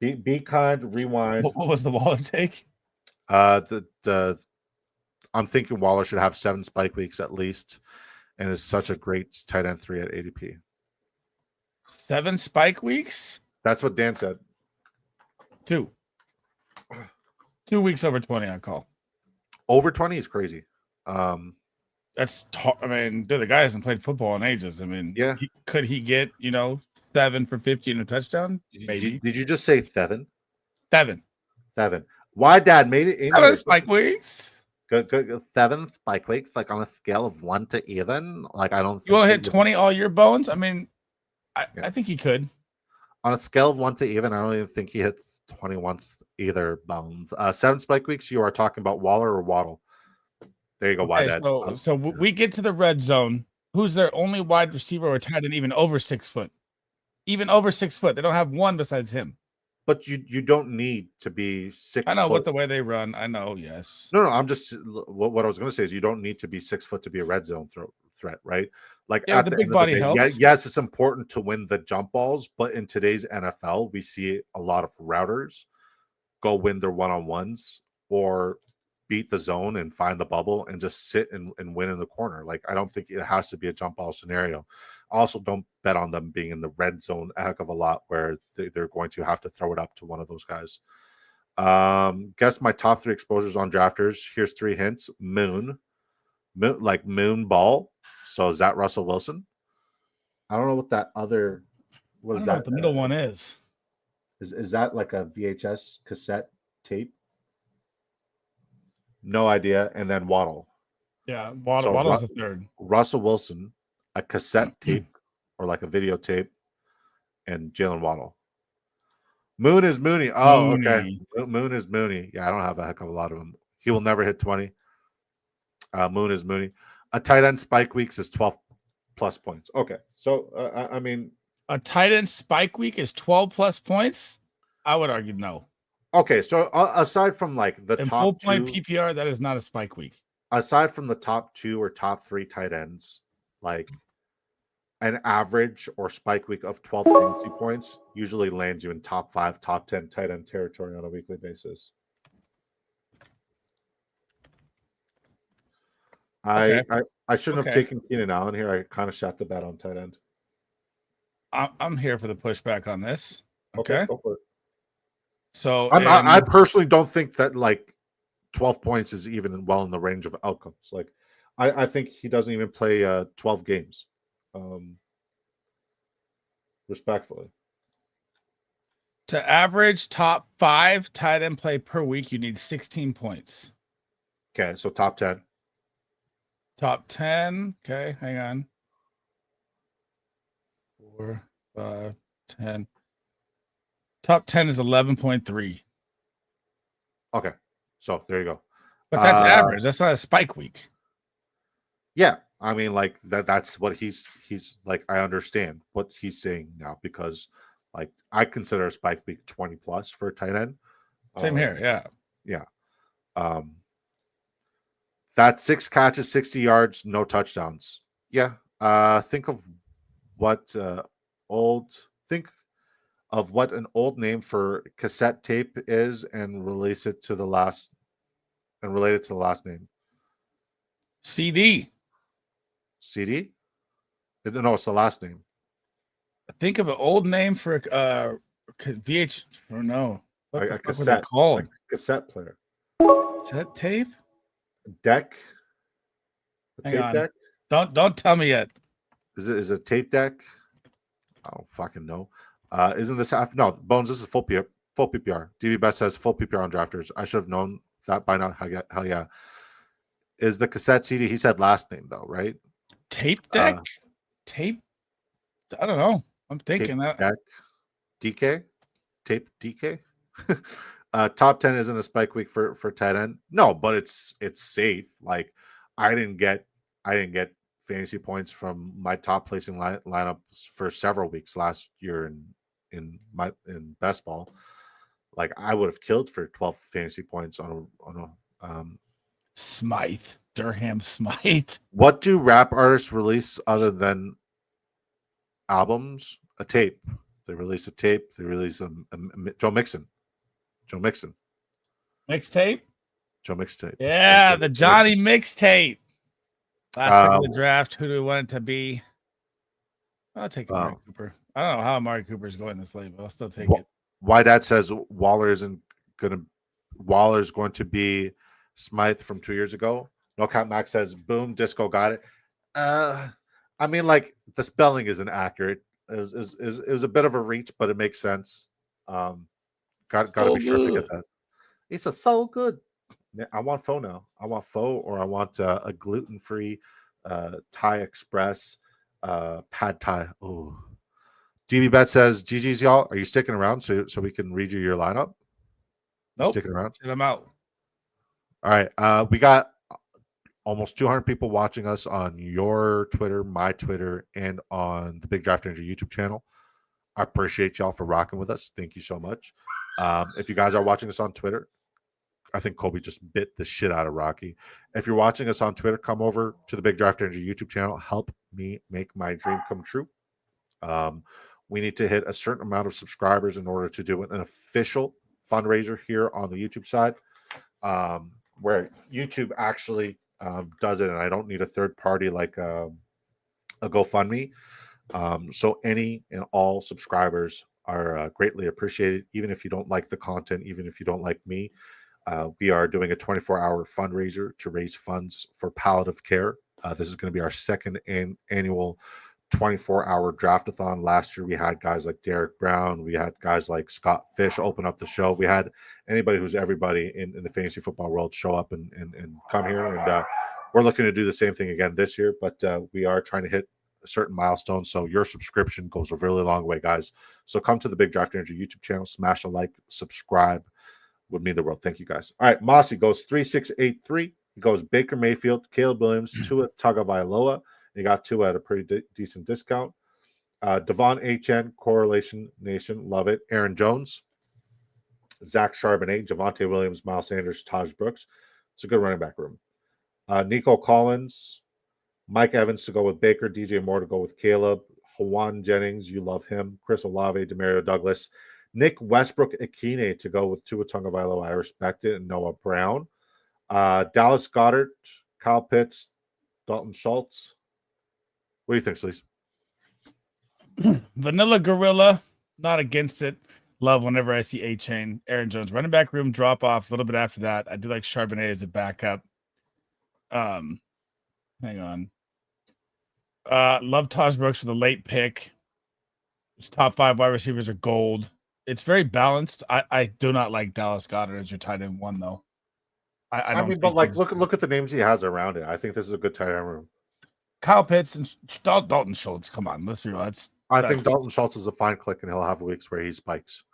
Be kind. Rewind. What was the Waller take? I'm thinking Waller should have 7 spike weeks at least, and is such a great tight end 3 at ADP. 7 spike weeks? That's what Dan said. 2 weeks over 20 on call. Over 20 is crazy. That's I mean, dude, the guy hasn't played football in ages. I mean, yeah. Could he get 7 for 50 and a touchdown? Maybe. Did you just say 7? 7. Why Dad made it in 7 spike weeks. Good. 7 spike weeks, like on a scale of 1 to even. Like I don't. You want to hit 20 all year, Bones? I mean, I think he could. On a scale of 1 to even, I don't even think he hits 21 either, Bones. 7 spike weeks. You are talking about Waller or Waddle? There you go. Why Dad? So we get to the red zone. Who's their only wide receiver or tight end even over 6 foot? Even over 6 foot, they don't have one besides him. But you don't need to be 6 I know foot. what the way they run. I know, yes. No, I'm just what I was going to say is you don't need to be 6 foot to be a red zone threat, right? Like Yeah, at the the big end body of the day, helps. yes, it's important to win the jump balls, but in today's NFL, we see a lot of routers go win their one-on-ones or beat the zone and find the bubble and just sit and win in the corner. Like I don't think it has to be a jump ball scenario. Also, don't bet on them being in the red zone a heck of a lot where they're going to have to throw it up to one of those guys. Guess my top 3 exposures on drafters. Here's 3 hints. Moon ball. So is that Russell Wilson? I don't know what that other. What is that? What the middle one is. Is that like a VHS cassette tape? No idea. And then Waddle. Yeah, Waddle's the third. Russell Wilson, a cassette tape or like a videotape, and Jalen Waddle. Moon is Mooney. Oh, Mooney. Okay. Moon is Mooney. Yeah, I don't have a heck of a lot of them. He will never hit 20. Moon is Mooney. A tight end spike weeks is 12 plus points. Okay. So, I mean. A tight end spike week is 12 plus points? I would argue no. Okay. So, aside from like the top full point 2, PPR, that is not a spike week. Aside from the top 2 or top 3 tight ends, like an average or spike week of 12 fantasy points usually lands you in top 5, top 10 tight end territory on a weekly basis. Okay. I shouldn't have taken Keenan Allen here. I kind of shot the bet on tight end. I'm here for the pushback on this. Okay. Go for it. So I personally don't think that like 12 points is even well in the range of outcomes. Like I think he doesn't even play 12 games. Respectfully. To average top 5 tight end play per week, you need 16 points. Okay, so top 10. Top 10. Okay, hang on. 4, 5, 10. Top 10 is 11.3. Okay, so there you go. But that's average. That's not a spike week. Yeah, I mean, like that's what he's like. I understand what he's saying now because, like, I consider a spike week 20 plus for a tight end. Same here. Yeah. Yeah. That's 6 catches, 60 yards, no touchdowns. Yeah. Think of what think of what an old name for cassette tape is and release it to the last and relate it to the last name. CD. CD? No, it's the last name. Think of an old name for VH. Or no, what the fuck was that cassette, called? like cassette player. Cassette tape. Deck. A Hang tape on. deck. Don't tell me yet. Is it a tape deck? I don't fucking know. Isn't this half? No, Bones. This is full PPR. DB Bet says full PPR on drafters. I should have known that by now. Hell yeah. Is the cassette CD? He said last name though, right? Tape deck. Tape. I don't know. I'm thinking that. Deck. DK. Tape DK. Top 10 isn't a spike week for tight end. No, but it's safe. Like I didn't get fantasy points from my top placing lineups for several weeks last year in best ball. Like I would have killed for 12 fantasy points on a Smythe. Durham Smythe. What do rap artists release other than albums? A tape. They release a tape. They release a Joe Mixon. Mixtape. Joe Mixtape. Yeah, the Johnny mixtape. Last pick of the draft. Who do we want it to be? I'll take Amari Cooper. I don't know how Amari Cooper is going this late, but I'll still take it. Why Dad says Waller's going to be Smythe from 2 years ago. No Count Max says boom, Disco got it. I mean, like the spelling isn't accurate. It was a bit of a reach, but it makes sense. Got to be sure to get that. It's so good. I want pho now. I want pho, or I want a gluten-free Thai Express pad Thai. Oh, DB Bet says, "GG's y'all. Are you sticking around so we can read you your lineup?" Nope. Sticking around. I'm out. All right. We got almost 200 people watching us on your Twitter, my Twitter, and on the Big Draft Ranger YouTube channel. I appreciate y'all for rocking with us. Thank you so much. If you guys are watching us on Twitter, I think Kobe just bit the shit out of Rocky. If you're watching us on Twitter, come over to the Big Draft Ranger YouTube channel. Help me make my dream come true. We need to hit a certain amount of subscribers in order to do an official fundraiser here on the YouTube side, where YouTube actually does it, and I don't need a third party like a GoFundMe. So any and all subscribers are greatly appreciated, even if you don't like the content, even if you don't like me. We are doing a 24-hour fundraiser to raise funds for palliative care. This is going to be our second annual 24-hour draftathon. Last year, we had guys like Derek Brown. We had guys like Scott Fish open up the show. We had anybody who's everybody in the fantasy football world show up and come here. And we're looking to do the same thing again this year, but we are trying to hit a certain milestone. So your subscription goes a really long way, guys. So come to the Big Draft Ranger YouTube channel, smash a like, subscribe. Would mean the world. Thank you, guys. All right, Mossy goes 3683. He goes Baker Mayfield, Caleb Williams, Tua Tagovailoa. He got Tua at a pretty decent discount. Devon HN, Correlation Nation, love it. Aaron Jones, Zach Charbonnet, Javonte Williams, Miles Sanders, Taj Brooks. It's a good running back room. Nico Collins, Mike Evans to go with Baker, DJ Moore to go with Caleb, Juwan Jennings, you love him, Chris Olave, Demario Douglas, Nick Westbrook-Akine to go with Tua Tagovailoa, I respect it, and Noah Brown. Dallas Goedert, Kyle Pitts, Dalton Schultz. What do you think, Sleez? Vanilla Gorilla, not against it. Love whenever I see A-Chain. Aaron Jones, running back room, drop off a little bit after that. I do like Charbonnet as a backup. Hang on. Love Taj Brooks for the late pick. His top 5 wide receivers are gold. It's very balanced. I do not like Dallas Goedert as your tight end one, though. I mean, but like, look at the names he has around it. I think this is a good tight end room. Kyle Pitts and Dalton Schultz. Come on, let's be real. I think Dalton Schultz is a fine click, and he'll have weeks where he spikes.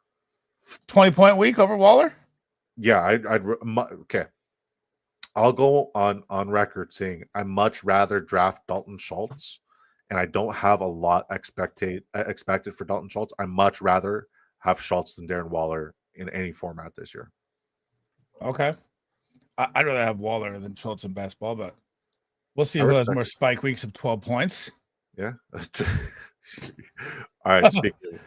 20-point week over Waller. Yeah, okay. I'll go on record saying I much rather draft Dalton Schultz, and I don't have a lot expected for Dalton Schultz. I much rather have Schultz than Darren Waller in any format this year. Okay. I'd rather have Waller than Schultz in basketball, but we'll see I who has respect more it. spike weeks of 12 points. Yeah. All right. Speaking.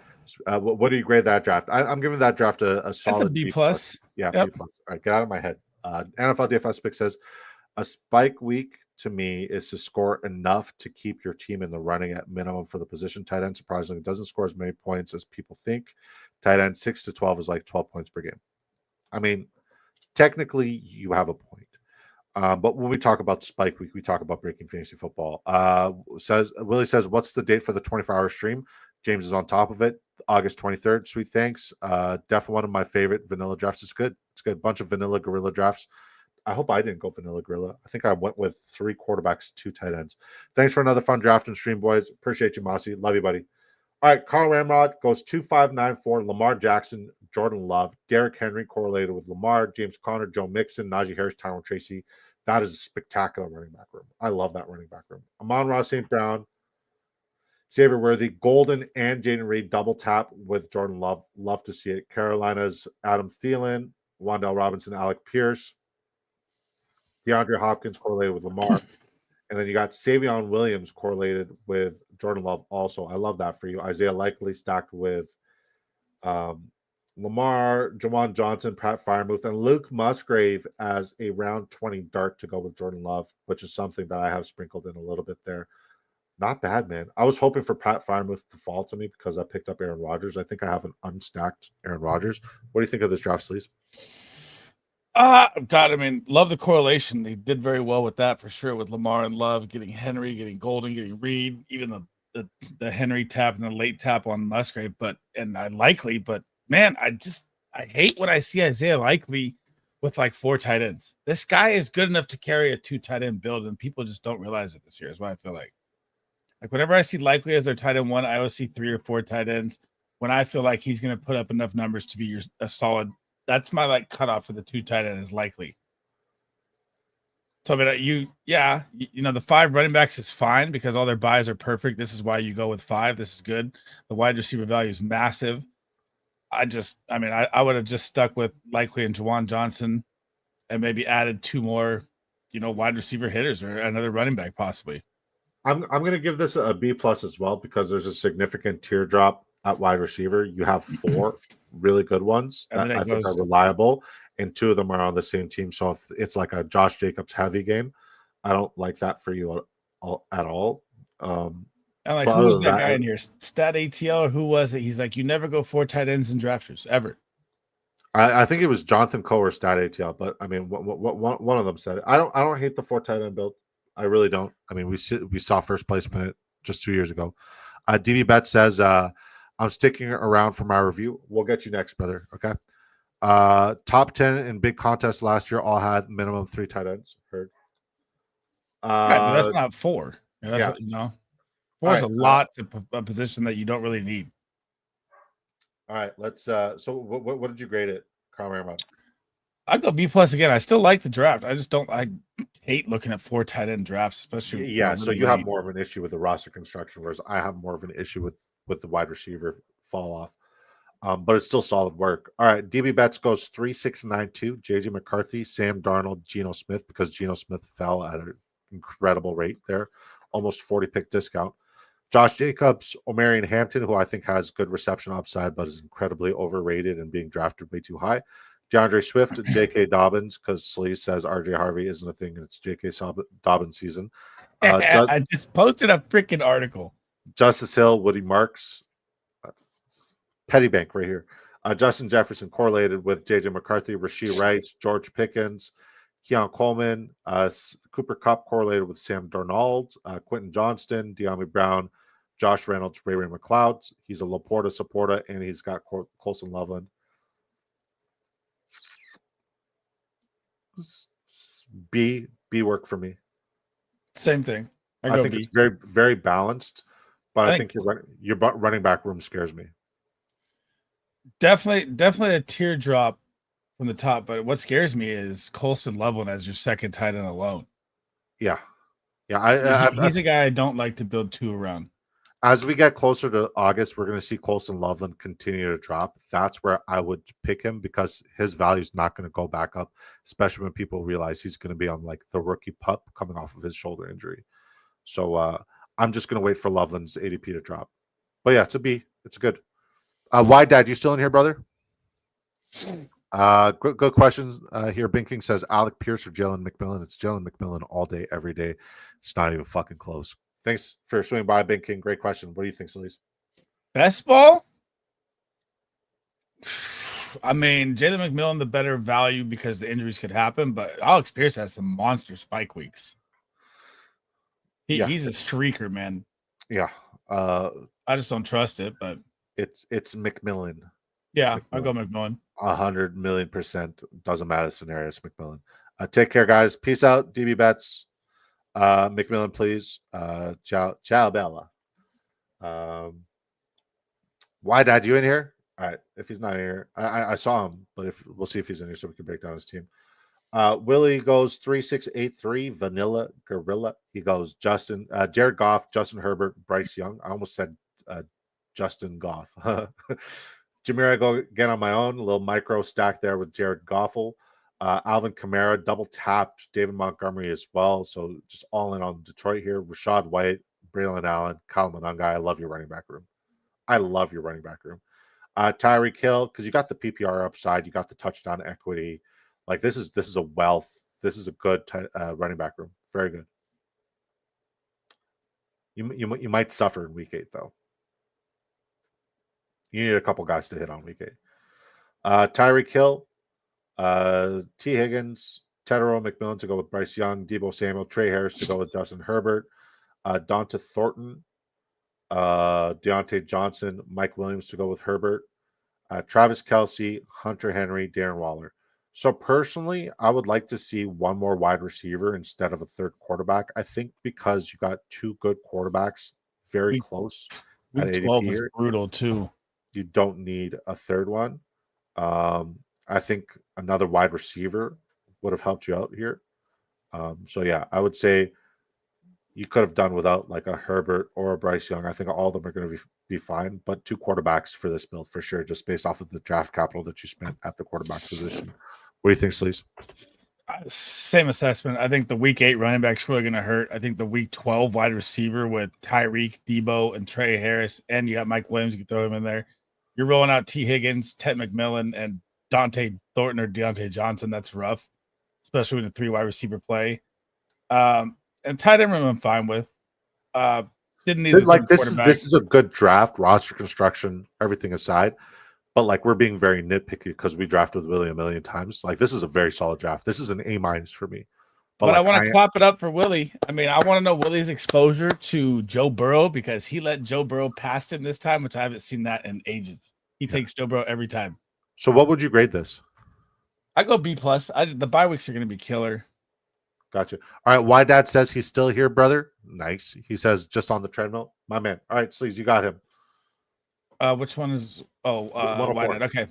What do you grade that draft? I'm giving that draft a solid B plus. Yeah, Yep. B plus. All right, get out of my head. NFL DFS pick says a spike week to me is to score enough to keep your team in the running at minimum for the position. Tight end surprisingly doesn't score as many points as people think. Tight end 6 to 12 is like 12 points per game. I mean, technically you have a point. But when we talk about Spike Week, we talk about breaking fantasy football. Willie says, what's the date for the 24-hour stream? James is on top of it. August 23rd. Sweet thanks. Definitely one of my favorite vanilla drafts. It's good. It's good. Bunch of vanilla gorilla drafts. I hope I didn't go vanilla gorilla. I think I went with 3 quarterbacks, 2 tight ends. Thanks for another fun draft and stream, boys. Appreciate you, Mossy. Love you, buddy. All right, Carl Ramrod goes 2594. Lamar Jackson, Jordan Love, Derrick Henry correlated with Lamar, James Conner, Joe Mixon, Najee Harris, Tyrone Tracy. That is a spectacular running back room. I love that running back room. Amon-Ra St. Brown, Xavier Worthy, Golden, and Jaden Reed double tap with Jordan Love. Love to see it. Carolina's Adam Thielen, Wan'Dale Robinson, Alec Pierce, DeAndre Hopkins correlated with Lamar. And then you got Savion Williams correlated with Jordan Love also. I love that for you. Isaiah Likely stacked with Lamar, Jawan Johnson, Pat Firemouth, and Luke Musgrave as a round 20 dart to go with Jordan Love, which is something that I have sprinkled in a little bit there. Not bad, man. I was hoping for Pat Firemouth to fall to me because I picked up Aaron Rodgers. I think I have an unstacked Aaron Rodgers. What do you think of this draft, Sleez? God, I mean, love the correlation. They did very well with that for sure, with Lamar and Love, getting Henry, getting Golden, getting Reed, even the Henry tap and the late tap on Musgrave, but man, I hate when I see Isaiah Likely with like 4 tight ends. This guy is good enough to carry a 2 tight end build, and people just don't realize it this year, is what I feel like. Like whenever I see Likely as their tight end 1, I always see 3 or 4 tight ends when I feel like he's going to put up enough numbers to be a solid. That's my like cutoff for the 2 tight end is Likely. So, I mean, the 5 running backs is fine because all their buys are perfect. This is why you go with 5. This is good. The wide receiver value is massive. I would have just stuck with Likely and Jawan Johnson and maybe added 2 more, wide receiver hitters or another running back possibly. I'm going to give this a B plus as well because there's a significant teardrop at wide receiver. You have 4 really good ones that I think are reliable, and 2 of them are on the same team. So if it's like a Josh Jacobs heavy game, I don't like that for you at all. And like, who was that guy in here? Stat ATL, or who was it? He's like, you never go 4 tight ends in drafters ever. I think it was Jonathan Coe or Stat ATL, but I mean, one of them said it. I don't hate the 4 tight end build. I really don't. I mean, we saw first placement just 2 years ago. DB Bet says, I'm sticking around for my review. We'll get you next, brother. Okay. Top 10 in big contests last year all had minimum 3 tight ends. Heard. Right, but that's not 4. That's 4 is a lot to a position that you don't really need. All right, let's. So, what did you grade it, Carl Ramrod? I go B plus again. I still like the draft. I hate looking at 4 tight end drafts, especially. Yeah, so you have more of an issue with the roster construction, whereas I have more of an issue with the wide receiver fall off. But it's still solid work. All right, DB Bets goes 3-6-9-2. JJ McCarthy, Sam Darnold, Geno Smith, because Geno Smith fell at an incredible rate there, almost 40 pick discount. Josh Jacobs, Omarion Hampton, who I think has good reception upside, but is incredibly overrated and being drafted way too high. DeAndre Swift, J.K. Dobbins, because Sleez says R.J. Harvey isn't a thing, and it's J.K. Dobbins season. I just posted a freaking article. Justice Hill, Woody Marks, Petty Bank right here. Justin Jefferson correlated with J.J. McCarthy, Rashee Rice, George Pickens, Keon Coleman, Cooper Kupp correlated with Sam Darnold, Quentin Johnston, De'Ami Brown, Josh Reynolds, Ray McLeod. He's a Laporta supporter, and he's got Colson Loveland. B work for me. Same thing. I think it's very, very balanced, but I think your running back room scares me. Definitely a teardrop from the top, but what scares me is Colson Loveland as your second tight end alone. Yeah. He's a guy I don't like to build 2 around. as we get closer to August, we're going to see Colson Loveland continue to drop. That's where I would pick him because his value is not going to go back up, especially when people realize he's going to be on like the rookie pup coming off of his shoulder injury. So I'm just going to wait for Loveland's ADP to drop. But yeah, it's a B. It's good. Why, Dad? You still in here, brother? Good questions here. Binking says Alec Pierce or Jalen McMillan. It's Jalen McMillan all day, every day. It's not even fucking close. Thanks for swinging by, Binking. Great question. What do you think, Sleez? Best ball? I mean, Jalen McMillan, the better value because the injuries could happen, but Alex Pierce has some monster spike weeks. He's a streaker, man. Yeah. I just don't trust it, but it's McMillan. Yeah, it's I'll go McMillan. 100,000,000%. Doesn't matter scenario. It's McMillan. Take care, guys. Peace out. DB bets. McMillan, please. Ciao, Bella. Why, Dad? You in here? All right. If he's not here, I saw him, but if we'll see if he's in here so we can break down his team. Willie goes 3683 Vanilla Gorilla. He goes Justin, Jared Goff, Justin Herbert, Bryce Young. I almost said Justin Goff. Jameer, I go again on my own. A little micro stack there with Jared Goffel. Alvin Kamara, double tapped David Montgomery as well. So just all in on Detroit here. Rashad White, Braylon Allen, Kyle Monunga. I love your running back room. Tyreek Hill, because you got the PPR upside, you got the touchdown equity. Like this is a wealth. This is a good running back room. Very good. You might suffer in week 8 though. You need a couple guys to hit on week 8. Tyreek Hill, T. Higgins, Tedero McMillan to go with Bryce Young, Deebo Samuel, Trey Harris to go with Justin Herbert, Donta Thornton, Deontay Johnson, Mike Williams to go with Herbert, Travis Kelce, Hunter Henry, Darren Waller. So personally, I would like to see one more wide receiver instead of a third quarterback. I think because you got 2 good quarterbacks very close. Week 12 is brutal too. You don't need a third one. I think another wide receiver would have helped you out here. So yeah, I would say you could have done without like a Herbert or a Bryce Young. I think all of them are going to be fine, but 2 quarterbacks for this build for sure, just based off of the draft capital that you spent at the quarterback position. What do you think, Sleez? Same assessment. I think the week 8 running back's really going to hurt. I think the week 12 wide receiver with Tyreek, Deebo, and Trey Harris, and you got Mike Williams, you can throw him in there. You're rolling out T. Higgins, Ted McMillan, and Dontae Thornton or Deontay Johnson. That's rough, especially with the 3 wide receiver play. And tight end room I'm fine with. Didn't need like this is a good draft, roster construction, everything aside. But like we're being very nitpicky because we drafted Willie a million times. Like this is a very solid draft. This is an A- for me. But like, I want to clap it up for Willie. I mean, I want to know Willie's exposure to Joe Burrow because he let Joe Burrow pass him this time, which I haven't seen that in ages. He takes Joe Burrow every time. So what would you grade this? I go B+. The bye weeks are going to be killer. Gotcha. All right. Why Dad says he's still here, brother. Nice. He says just on the treadmill. My man. All right, Sleez, you got him. Which one is? Why Dad? Okay.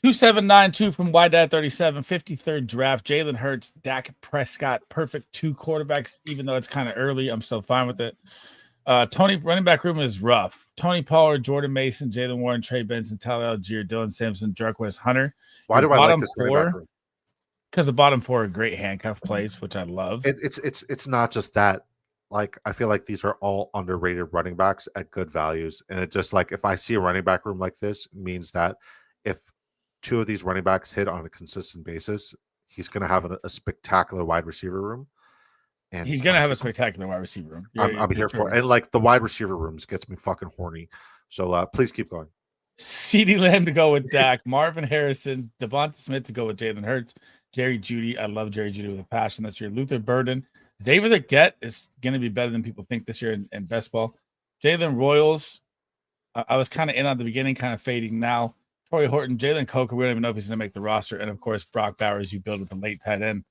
2792 from Dad 37, 53rd draft. Jalen Hurts, Dak Prescott, perfect 2 quarterbacks. Even though it's kind of early, I'm still fine with it. Tony running back room is rough. Tony Pollard, Jordan Mason, Jalen Warren, Trey Benson, Tyler Algier, Dylan Sampson, Jarquez Hunter. Why do I like this running back room? Because the bottom 4 are great handcuff plays, which I love. It's not just that. Like I feel like these are all underrated running backs at good values, and it just like if I see a running back room like this, it means that if 2 of these running backs hit on a consistent basis, he's going to have a spectacular wide receiver room, and he's going to have a spectacular wide receiver room. I'm here for it. And like the wide receiver rooms gets me fucking horny. So please keep going. CeeDee Lamb to go with Dak, Marvin Harrison, Devonta Smith to go with Jalen Hurts, Jerry Jeudy. I love Jerry Jeudy with a passion this year. Luther Burden. Xavier Leggett is going to be better than people think this year in best ball. Jalen Royals, I was kind of in on the beginning, kind of fading now. Torrey Horton, Jalen Coker, we don't even know if he's going to make the roster. And, of course, Brock Bowers, you build with the late tight end.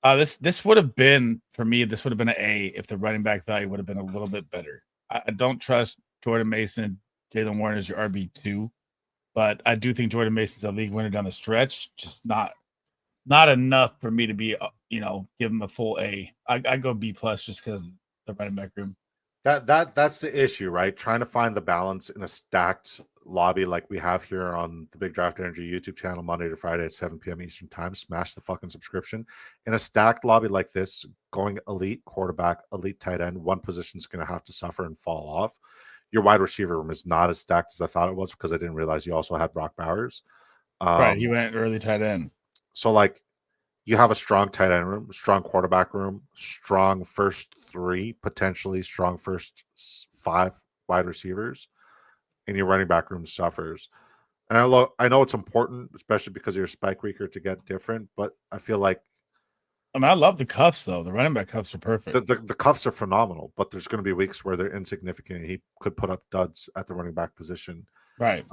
This would have been, for me, this would have been an A if the running back value would have been a little bit better. I don't trust Jordan Mason, Jalen Warren as your RB2, but I do think Jordan Mason's a league winner down the stretch, just not enough for me to be, give him a full A. I go B+ just because the running back room. That's the issue, right? Trying to find the balance in a stacked lobby like we have here on the Big Draft Energy YouTube channel Monday to Friday at 7 p.m. Eastern Time. Smash the fucking subscription. In a stacked lobby like this, going elite quarterback, elite tight end, one position is going to have to suffer and fall off. Your wide receiver room is not as stacked as I thought it was because I didn't realize you also had Brock Bowers. Right, he went early tight end. So like you have a strong tight end room, strong quarterback room, strong first three, potentially strong first five wide receivers, and your running back room suffers. And I know it's important, especially because you're a spike weaker, to get different, but I feel like I mean, I love the cuffs though. The running back cuffs are perfect. the cuffs are phenomenal, but there's going to be weeks where they're insignificant. And he could put up duds at the running back position. Right.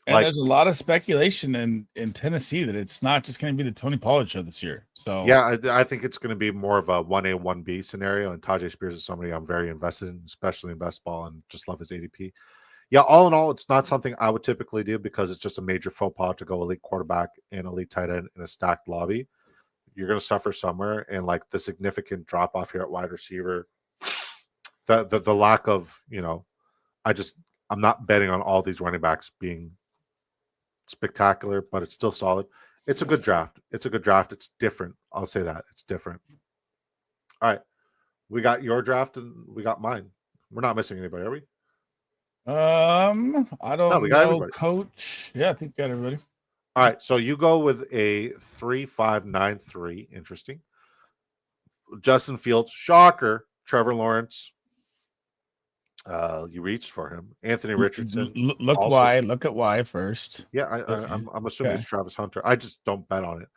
And there's a lot of speculation in Tennessee that it's not just going to be the Tony Pollard show this year. So yeah, I think it's going to be more of a 1A, 1B scenario. And Tajay Spears is somebody I'm very invested in, especially in best ball, and just love his ADP. Yeah, all in all, it's not something I would typically do because it's just a major faux pas to go elite quarterback and elite tight end in a stacked lobby. You're going to suffer somewhere, and like the significant drop off here at wide receiver, the lack of, I'm not betting on all these running backs being spectacular, but it's still solid. It's a good draft. It's different. I'll say that. It's different. All right. We got your draft and we got mine. We're not missing anybody, are we? I don't we got know, everybody. Coach. Yeah, I think we got everybody. All right. So you go with a 3-5-9-3. Interesting. Justin Fields, shocker. Trevor Lawrence. You reached for him. Anthony Richardson. Look at why first. Yeah, I'm assuming it's Travis Hunter. I just don't bet on it.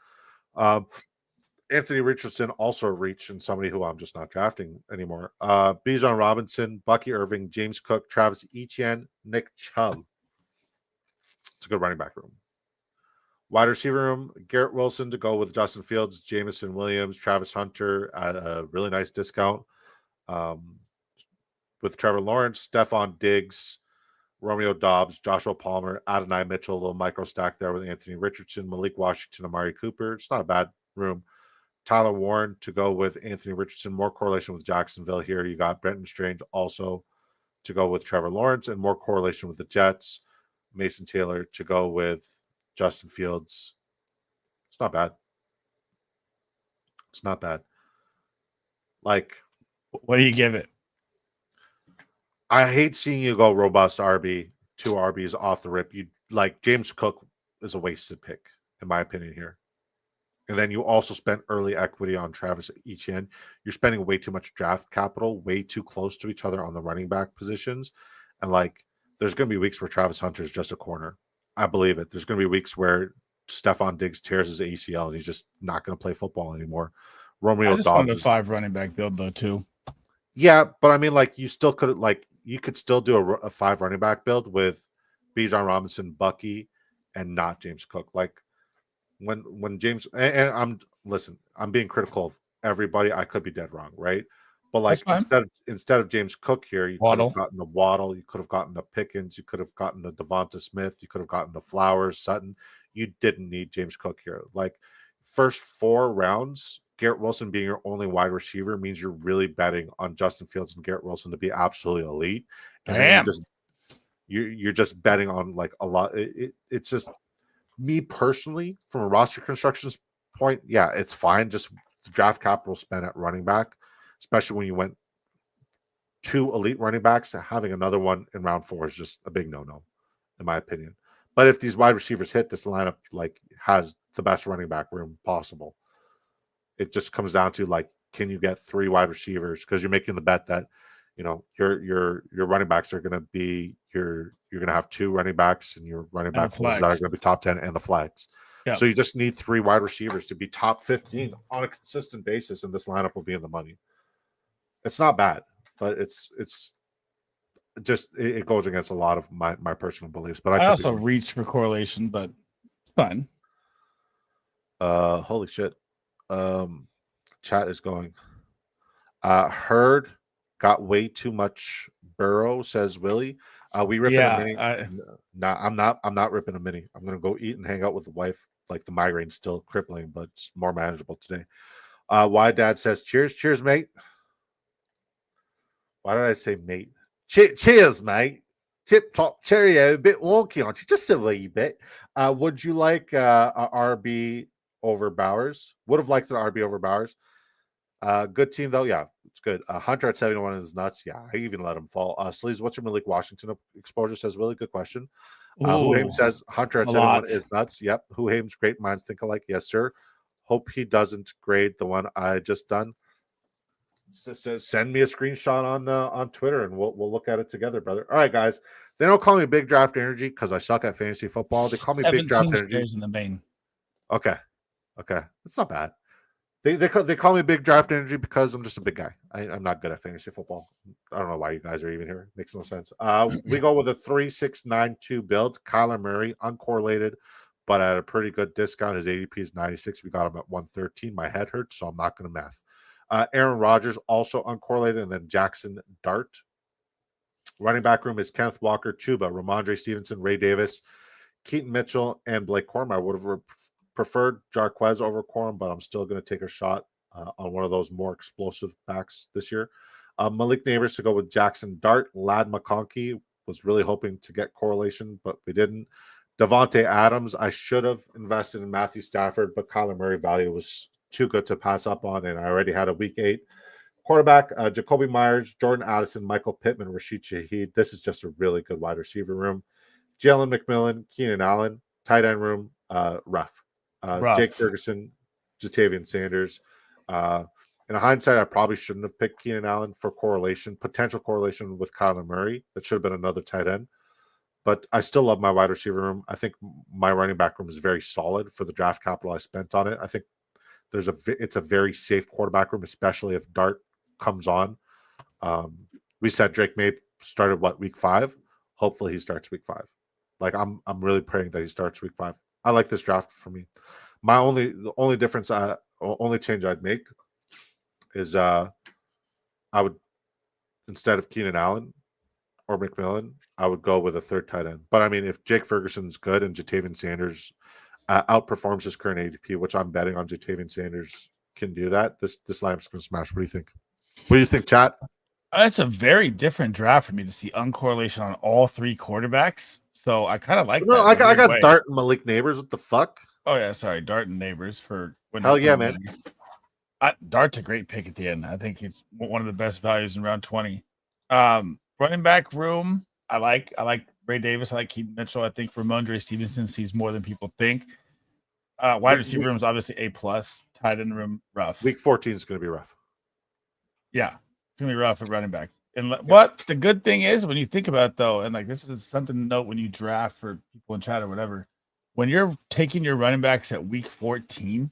Anthony Richardson also reached, and somebody who I'm just not drafting anymore. Bijan Robinson, Bucky Irving, James Cook, Travis Etienne, Nick Chubb. It's a good running back room. Wide receiver room, Garrett Wilson to go with Justin Fields, Jamison Williams, Travis Hunter at a really nice discount. With Trevor Lawrence, Stephon Diggs, Romeo Dobbs, Joshua Palmer, Adonai Mitchell, a little micro stack there with Anthony Richardson, Malik Washington, Amari Cooper. It's not a bad room. Tyler Warren to go with Anthony Richardson. More correlation with Jacksonville here. You got Brenton Strange also to go with Trevor Lawrence, and more correlation with the Jets. Mason Taylor to go with Justin Fields. It's not bad. It's not bad. Like, what do you give it? I hate seeing you go robust RB, 2 RBs off the rip. You like James Cook is a wasted pick, in my opinion, here. And then you also spent early equity on Travis Etienne. You're spending way too much draft capital, way too close to each other on the running back positions. And like, there's going to be weeks where Travis Hunter is just a corner. I believe it. There's going to be weeks where Stephon Diggs tears his ACL and he's just not going to play football anymore. Romeo Dobbs wanted a 5 running back build though too. Yeah, but I mean, like, you still could, like, you could still do a 5 running back build with Bijan Robinson, Bucky, and not James Cook. Like, when James, and I'm being critical of everybody. I could be dead wrong, right? But like, instead of James Cook here, you could have gotten a Waddle, you could have gotten a Pickens, you could have gotten a Devonta Smith, you could have gotten a Flowers, Sutton. You didn't need James Cook here. Like, first 4 rounds, Garrett Wilson being your only wide receiver means you're really betting on Justin Fields and Garrett Wilson to be absolutely elite. And you're just betting on like a lot. It's just, me personally, from a roster construction point, yeah, it's fine. Just draft capital spent at running back, especially when you went 2 elite running backs. Having another one in round 4 is just a big no-no, in my opinion. But if these wide receivers hit, this lineup like has the best running back room possible. It just comes down to like, can you get 3 wide receivers? Because you're making the bet that, your running backs are going to be you're going to have 2 running backs and your running back pools that are going to be top 10 and the flex. Yep. So you just need 3 wide receivers to be top 15 on a consistent basis, and this lineup will be in the money. It's not bad, but it's just it goes against a lot of my personal beliefs. But I also reached for correlation, but it's fine. Holy shit. Chat is going. Herd got way too much Burrow, says Willie. We ripping a mini. I'm not ripping a mini. I'm gonna go eat and hang out with the wife. Like, the migraine's still crippling, but it's more manageable today. Why Dad says cheers, mate. Why did I say mate? Cheers, mate. Tip top cheerio, a bit wonky, aren't you? Just a wee bit. Would you like a RB over Bowers? Would have liked an RB over Bowers. Good team though. Yeah, it's good. Hunter at 71 is nuts. Yeah, I even let him fall. Sleaze, what's your Malik Washington exposure? Says really good question. Who Haim says Hunter at a 71 lot. is nuts. Yep. Who Haim's great minds think alike. Yes, sir. Hope he doesn't grade the one I just done. Send me a screenshot on Twitter and we'll look at it together, brother. All right, guys. They don't call me Big Draft Energy because I suck at fantasy football. They call me Big Draft 17 Energy. shares in the main. Okay, that's not bad. They call me Big Draft Energy because I'm just a big guy. I'm not good at fantasy football. I don't know why you guys are even here. It makes no sense. We go with a 3.692 build. Kyler Murray, uncorrelated, but at a pretty good discount. His ADP is 96. We got him at 113. My head hurts, so I'm not going to math. Aaron Rodgers, also uncorrelated, and then Jackson Dart. Running back room is Kenneth Walker, Chuba, Ramondre Stevenson, Ray Davis, Keaton Mitchell, and Blake Corum. I would have preferred Jarquez over Corum, but I'm still going to take a shot on one of those more explosive backs this year. Malik Neighbors to go with Jackson Dart. Lad McConkey was really hoping to get correlation, but we didn't. Devontae Adams, I should have invested in Matthew Stafford, but Kyler Murray value was too good to pass up on, and I already had a week 8. Quarterback, Jacoby Myers, Jordan Addison, Michael Pittman, Rashid Shaheed. This is just a really good wide receiver room. Jalen McMillan, Keenan Allen. Tight end room, rough. Jake Ferguson, Jatavian Sanders. In hindsight, I probably shouldn't have picked Keenan Allen for potential correlation with Kyler Murray. That should have been another tight end. But I still love my wide receiver room. I think my running back room is very solid for the draft capital I spent on it. I think it's a very safe quarterback room, especially if Dart comes on. We said Drake May started week 5. Hopefully he starts week 5. Like I'm really praying that he starts week 5. I like this draft for me. The only difference, only change I'd make is I would, instead of Keenan Allen or McMillan, I would go with a third tight end. But I mean, if Jake Ferguson's good and Jatavian Sanders outperforms his current ADP, which I'm betting on Jatavian Sanders can do that, this lineup's going to smash. What do you think? What do you think, chat? It's a very different draft for me to see uncorrelation on all 3 quarterbacks. So I kind of like that. I got Dart and Malik Neighbors. What the fuck? Oh, yeah. Sorry. Dart and Neighbors for hell yeah, man. Dart's a great pick at the end. I think it's one of the best values in round 20. Running back room, I like Ray Davis. I like Keaton Mitchell. I think Ramondre Stevenson sees more than people think. Wide receiver room is obviously A+. Tight end room, rough. Week 14 is going to be rough. Yeah, it's going to be rough at running back. And what the good thing is, when you think about it, though, and like this is something to note when you draft for people in chat or whatever, when you're taking your running backs at week 14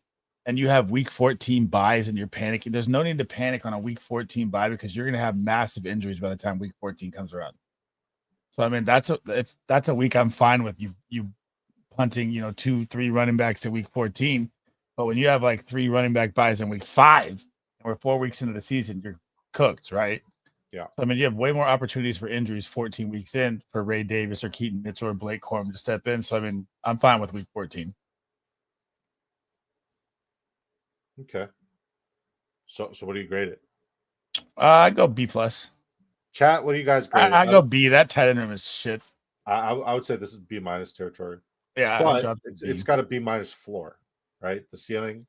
and you have week 14 buys and you're panicking, there's no need to panic on a week 14 buy because you're going to have massive injuries by the time week 14 comes around. So, I mean, if that's a week I'm fine with you punting, 2-3 running backs at week 14. But when you have like 3 running back buys in week 5, and we're 4 weeks into the season, you're cooked, right? Yeah. So, I mean, you have way more opportunities for injuries 14 weeks in for Ray Davis or Keaton Mitchell or Blake Corum to step in. So, I mean, I'm fine with week 14. Okay. So what do you grade it? I go B+. Chat, what do you guys grade? I go B. That tight end room is shit. I would say this is B- territory. Yeah, but it's got a B- floor, right? The ceiling.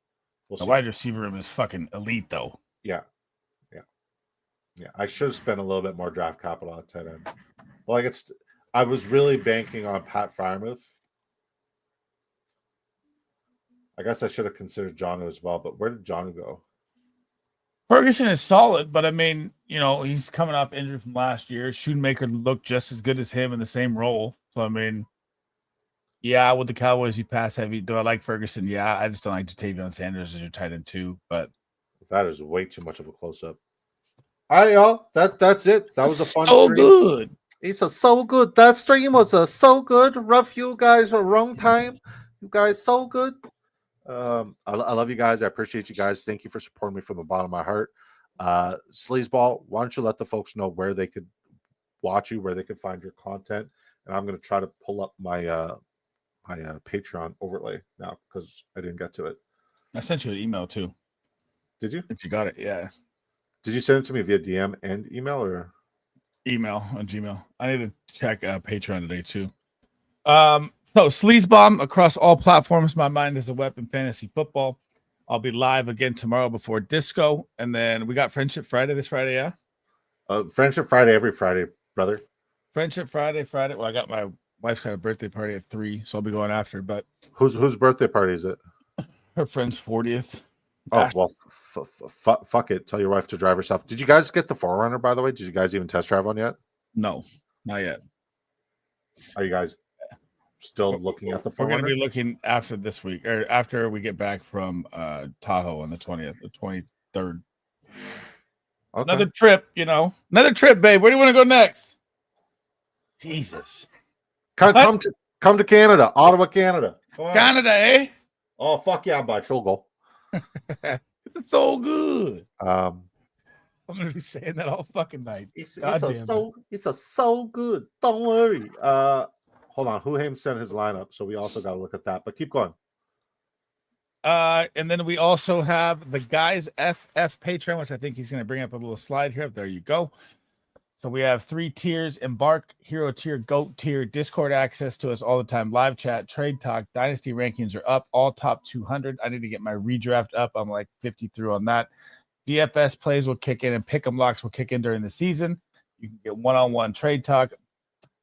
The wide receiver room is fucking elite, though. Yeah. I should have spent a little bit more draft capital on tight end. Like I was really banking on Pat Freiermuth. I guess I should have considered Jonnu as well, but where did Jonnu go? Ferguson is solid, but I mean, he's coming off injury from last year. Schoonmaker looked just as good as him in the same role. So, I mean, yeah, with the Cowboys, you pass heavy. Do I like Ferguson? Yeah, I just don't like Jatavian Sanders as your tight end too. But that is way too much of a close-up. All right, y'all. That's it. That was a fun so stream. Good. It's so good. That stream was so good. Rough, you guys are wrong time. You guys so good. I love you guys. I appreciate you guys. Thank you for supporting me from the bottom of my heart. Sleazeball, why don't you let the folks know where they could watch you, where they could find your content, and I'm going to try to pull up my my Patreon overlay now because I didn't get to it. I sent you an email too. Did you? If you got it, yeah. Did you send it to me via DM and email or? email on Gmail. I need to check Patreon today too. So Sleez Bomb across all platforms. My mind is a weapon. Fantasy football. I'll be live again tomorrow before disco, and then we got Friendship Friday this Friday. Yeah, Friendship Friday every Friday, brother. Friendship Friday. Well, I got my wife's got a birthday party at 3, so I'll be going after. But Whose birthday party is it? her friend's 40th. Oh, well, fuck it. Tell your wife to drive herself. Did you guys get the 4Runner, by the way? Did you guys even test drive one yet? No, not yet. Are you guys still looking at the 4Runner? We're going to be looking after this week, or after we get back from Tahoe on the 20th, the 23rd. Okay. Another trip, Another trip, babe. Where do you want to go next? Jesus. Come to Canada. Ottawa, Canada. Canada, eh? Oh, fuck yeah, bud. She'll go. It's so good. I'm gonna be saying that all fucking night. It's so good. Don't worry. Hold on. Who sent his lineup? So we also got to look at that. But keep going. And then we also have the guys FF Patreon, which I think he's gonna bring up a little slide here. There you go. So we have 3 tiers: Embark, Hero tier, Goat tier, Discord access to us all the time, live chat, trade talk, Dynasty Rankings are up, all top 200. I need to get my redraft up. I'm like 50 through on that. DFS plays will kick in and pick'em locks will kick in during the season. You can get one-on-one trade talk,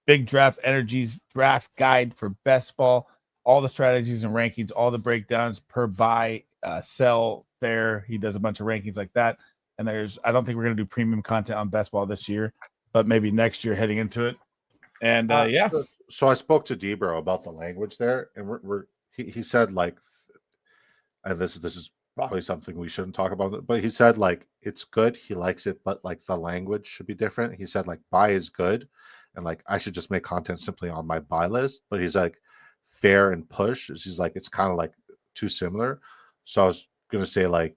big draft energies, draft guide for best ball, all the strategies and rankings, all the breakdowns per buy, sell, fair. He does a bunch of rankings like that. And I don't think we're going to do premium content on best ball this year, but maybe next year heading into it. And yeah. So I spoke to Debro about the language there, and he said, like, and this is probably something we shouldn't talk about, but he said, like, it's good, he likes it, but like the language should be different. He said, like, buy is good, and like I should just make content simply on my buy list. But he's like, fair and push, he's like, it's kind of like too similar. So I was gonna say, like,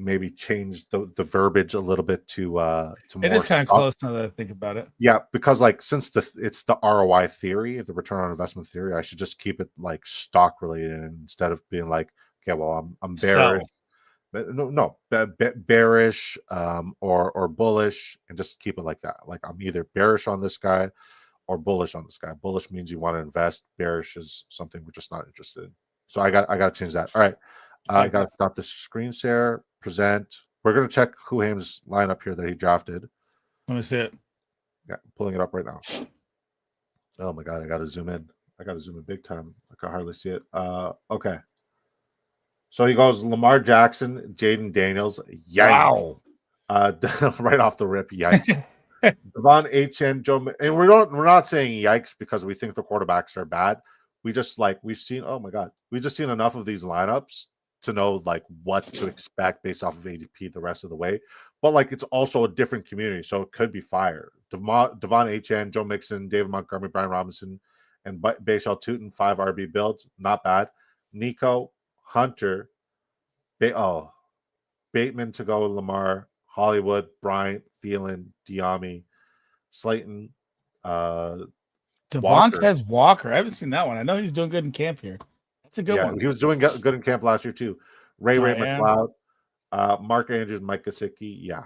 maybe change the verbiage a little bit to it is kind of close now that I think about it. Yeah, because like since it's the ROI theory, the return on investment theory, I should just keep it like stock related instead of being like, okay, well, I'm bearish. Bearish or bullish, and just keep it like that. Like, I'm either bearish on this guy or bullish on this guy. Bullish means you want to invest. Bearish is something we're just not interested in. So I got to change that. All right. I got to stop the screen share, present. We're going to check Huham's lineup here that he drafted. Let me see it. Yeah, I'm pulling it up right now. Oh my God, I got to zoom in. Big time. I can hardly see it. Okay. So he goes Lamar Jackson, Jaden Daniels. Yikes. Wow. Right off the rip, yikes. Devon Achane, Joe, and we're not saying yikes because we think the quarterbacks are bad. We just we've seen enough of these lineups to know like what to expect based off of ADP the rest of the way. But like, it's also a different community, so it could be fire. Devon Achane, Joe Mixon, David Montgomery, Brian Robinson, and Bashal Tutin, 5 RB builds, not bad. Nico, Hunter, Bateman to go, Lamar, Hollywood, Bryant, Thielen, Diami, Slayton, Devontae Walker. I haven't seen that one. I know he's doing good in camp here. That's a good one. He was doing good in camp last year too. Ray McLeod, Mark Andrews, Mike Gesicki. Yeah,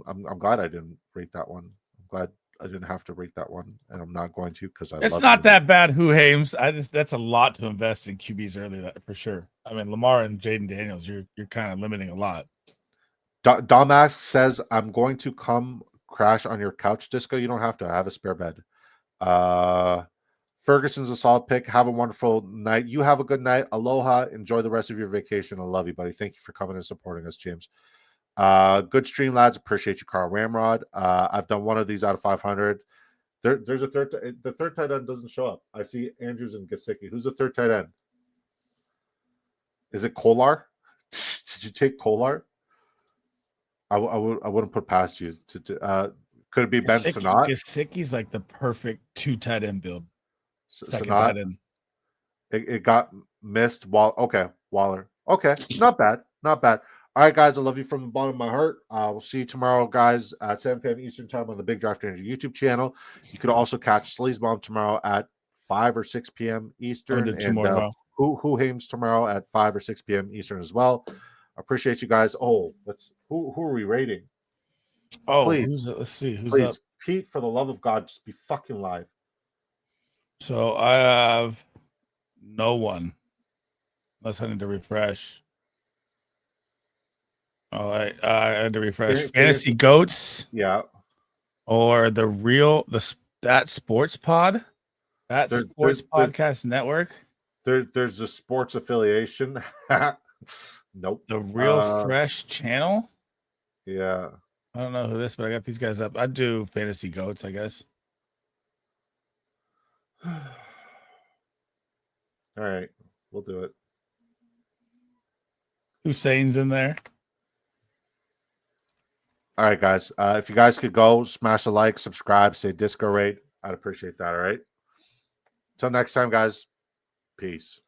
I'm glad I didn't rate that one. I'm glad I didn't have to rate that one, and I'm not going to because it's not that bad. Huham's. That's a lot to invest in QBs early, for sure. I mean, Lamar and Jaden Daniels, you're kind of limiting a lot. Domask says, I'm going to come crash on your couch, Disco. You don't have to. I have a spare bed. Ferguson's a solid pick. Have a wonderful night. You have a good night. Aloha. Enjoy the rest of your vacation. I love you, buddy. Thank you for coming and supporting us, James. Good stream, lads. Appreciate you, Carl Ramrod. I've done one of these out of 500. There's a third. The third tight end doesn't show up. I see Andrews and Gesicki. Who's the third tight end? Is it Kolar? Did you take Kolar? I wouldn't put past you to could it be Ben Sinnott? Gesicki's like the perfect 2 tight end build. Second Sinnott? tight end. It got missed. Waller. Okay, not bad. All right, guys, I love you from the bottom of my heart. We'll see you tomorrow, guys, at 7 p.m. Eastern time on the Big Draft Energy YouTube channel. You could also catch Sleez Bomb tomorrow at 5 or 6 p.m. Eastern, and Who Hames tomorrow at 5 or 6 p.m. Eastern as well. Appreciate you guys. Oh, who are we rating? Oh, please. Let's see who's up. Pete, for the love of God, just be fucking live. So I have no one. Unless I need to refresh. Oh, I had to refresh. Fantasy Goats Yeah. or that Sports Pod, that Sports Podcast Network. There's a sports affiliation. Nope. The Real Fresh channel. Yeah. I don't know who this, but I got these guys up. I do Fantasy Goats, I guess. All right, we'll do it. Hussein's in there. All right, guys. If you guys could go smash a like, subscribe, say disco rate, I'd appreciate that. All right. Till next time, guys. Peace.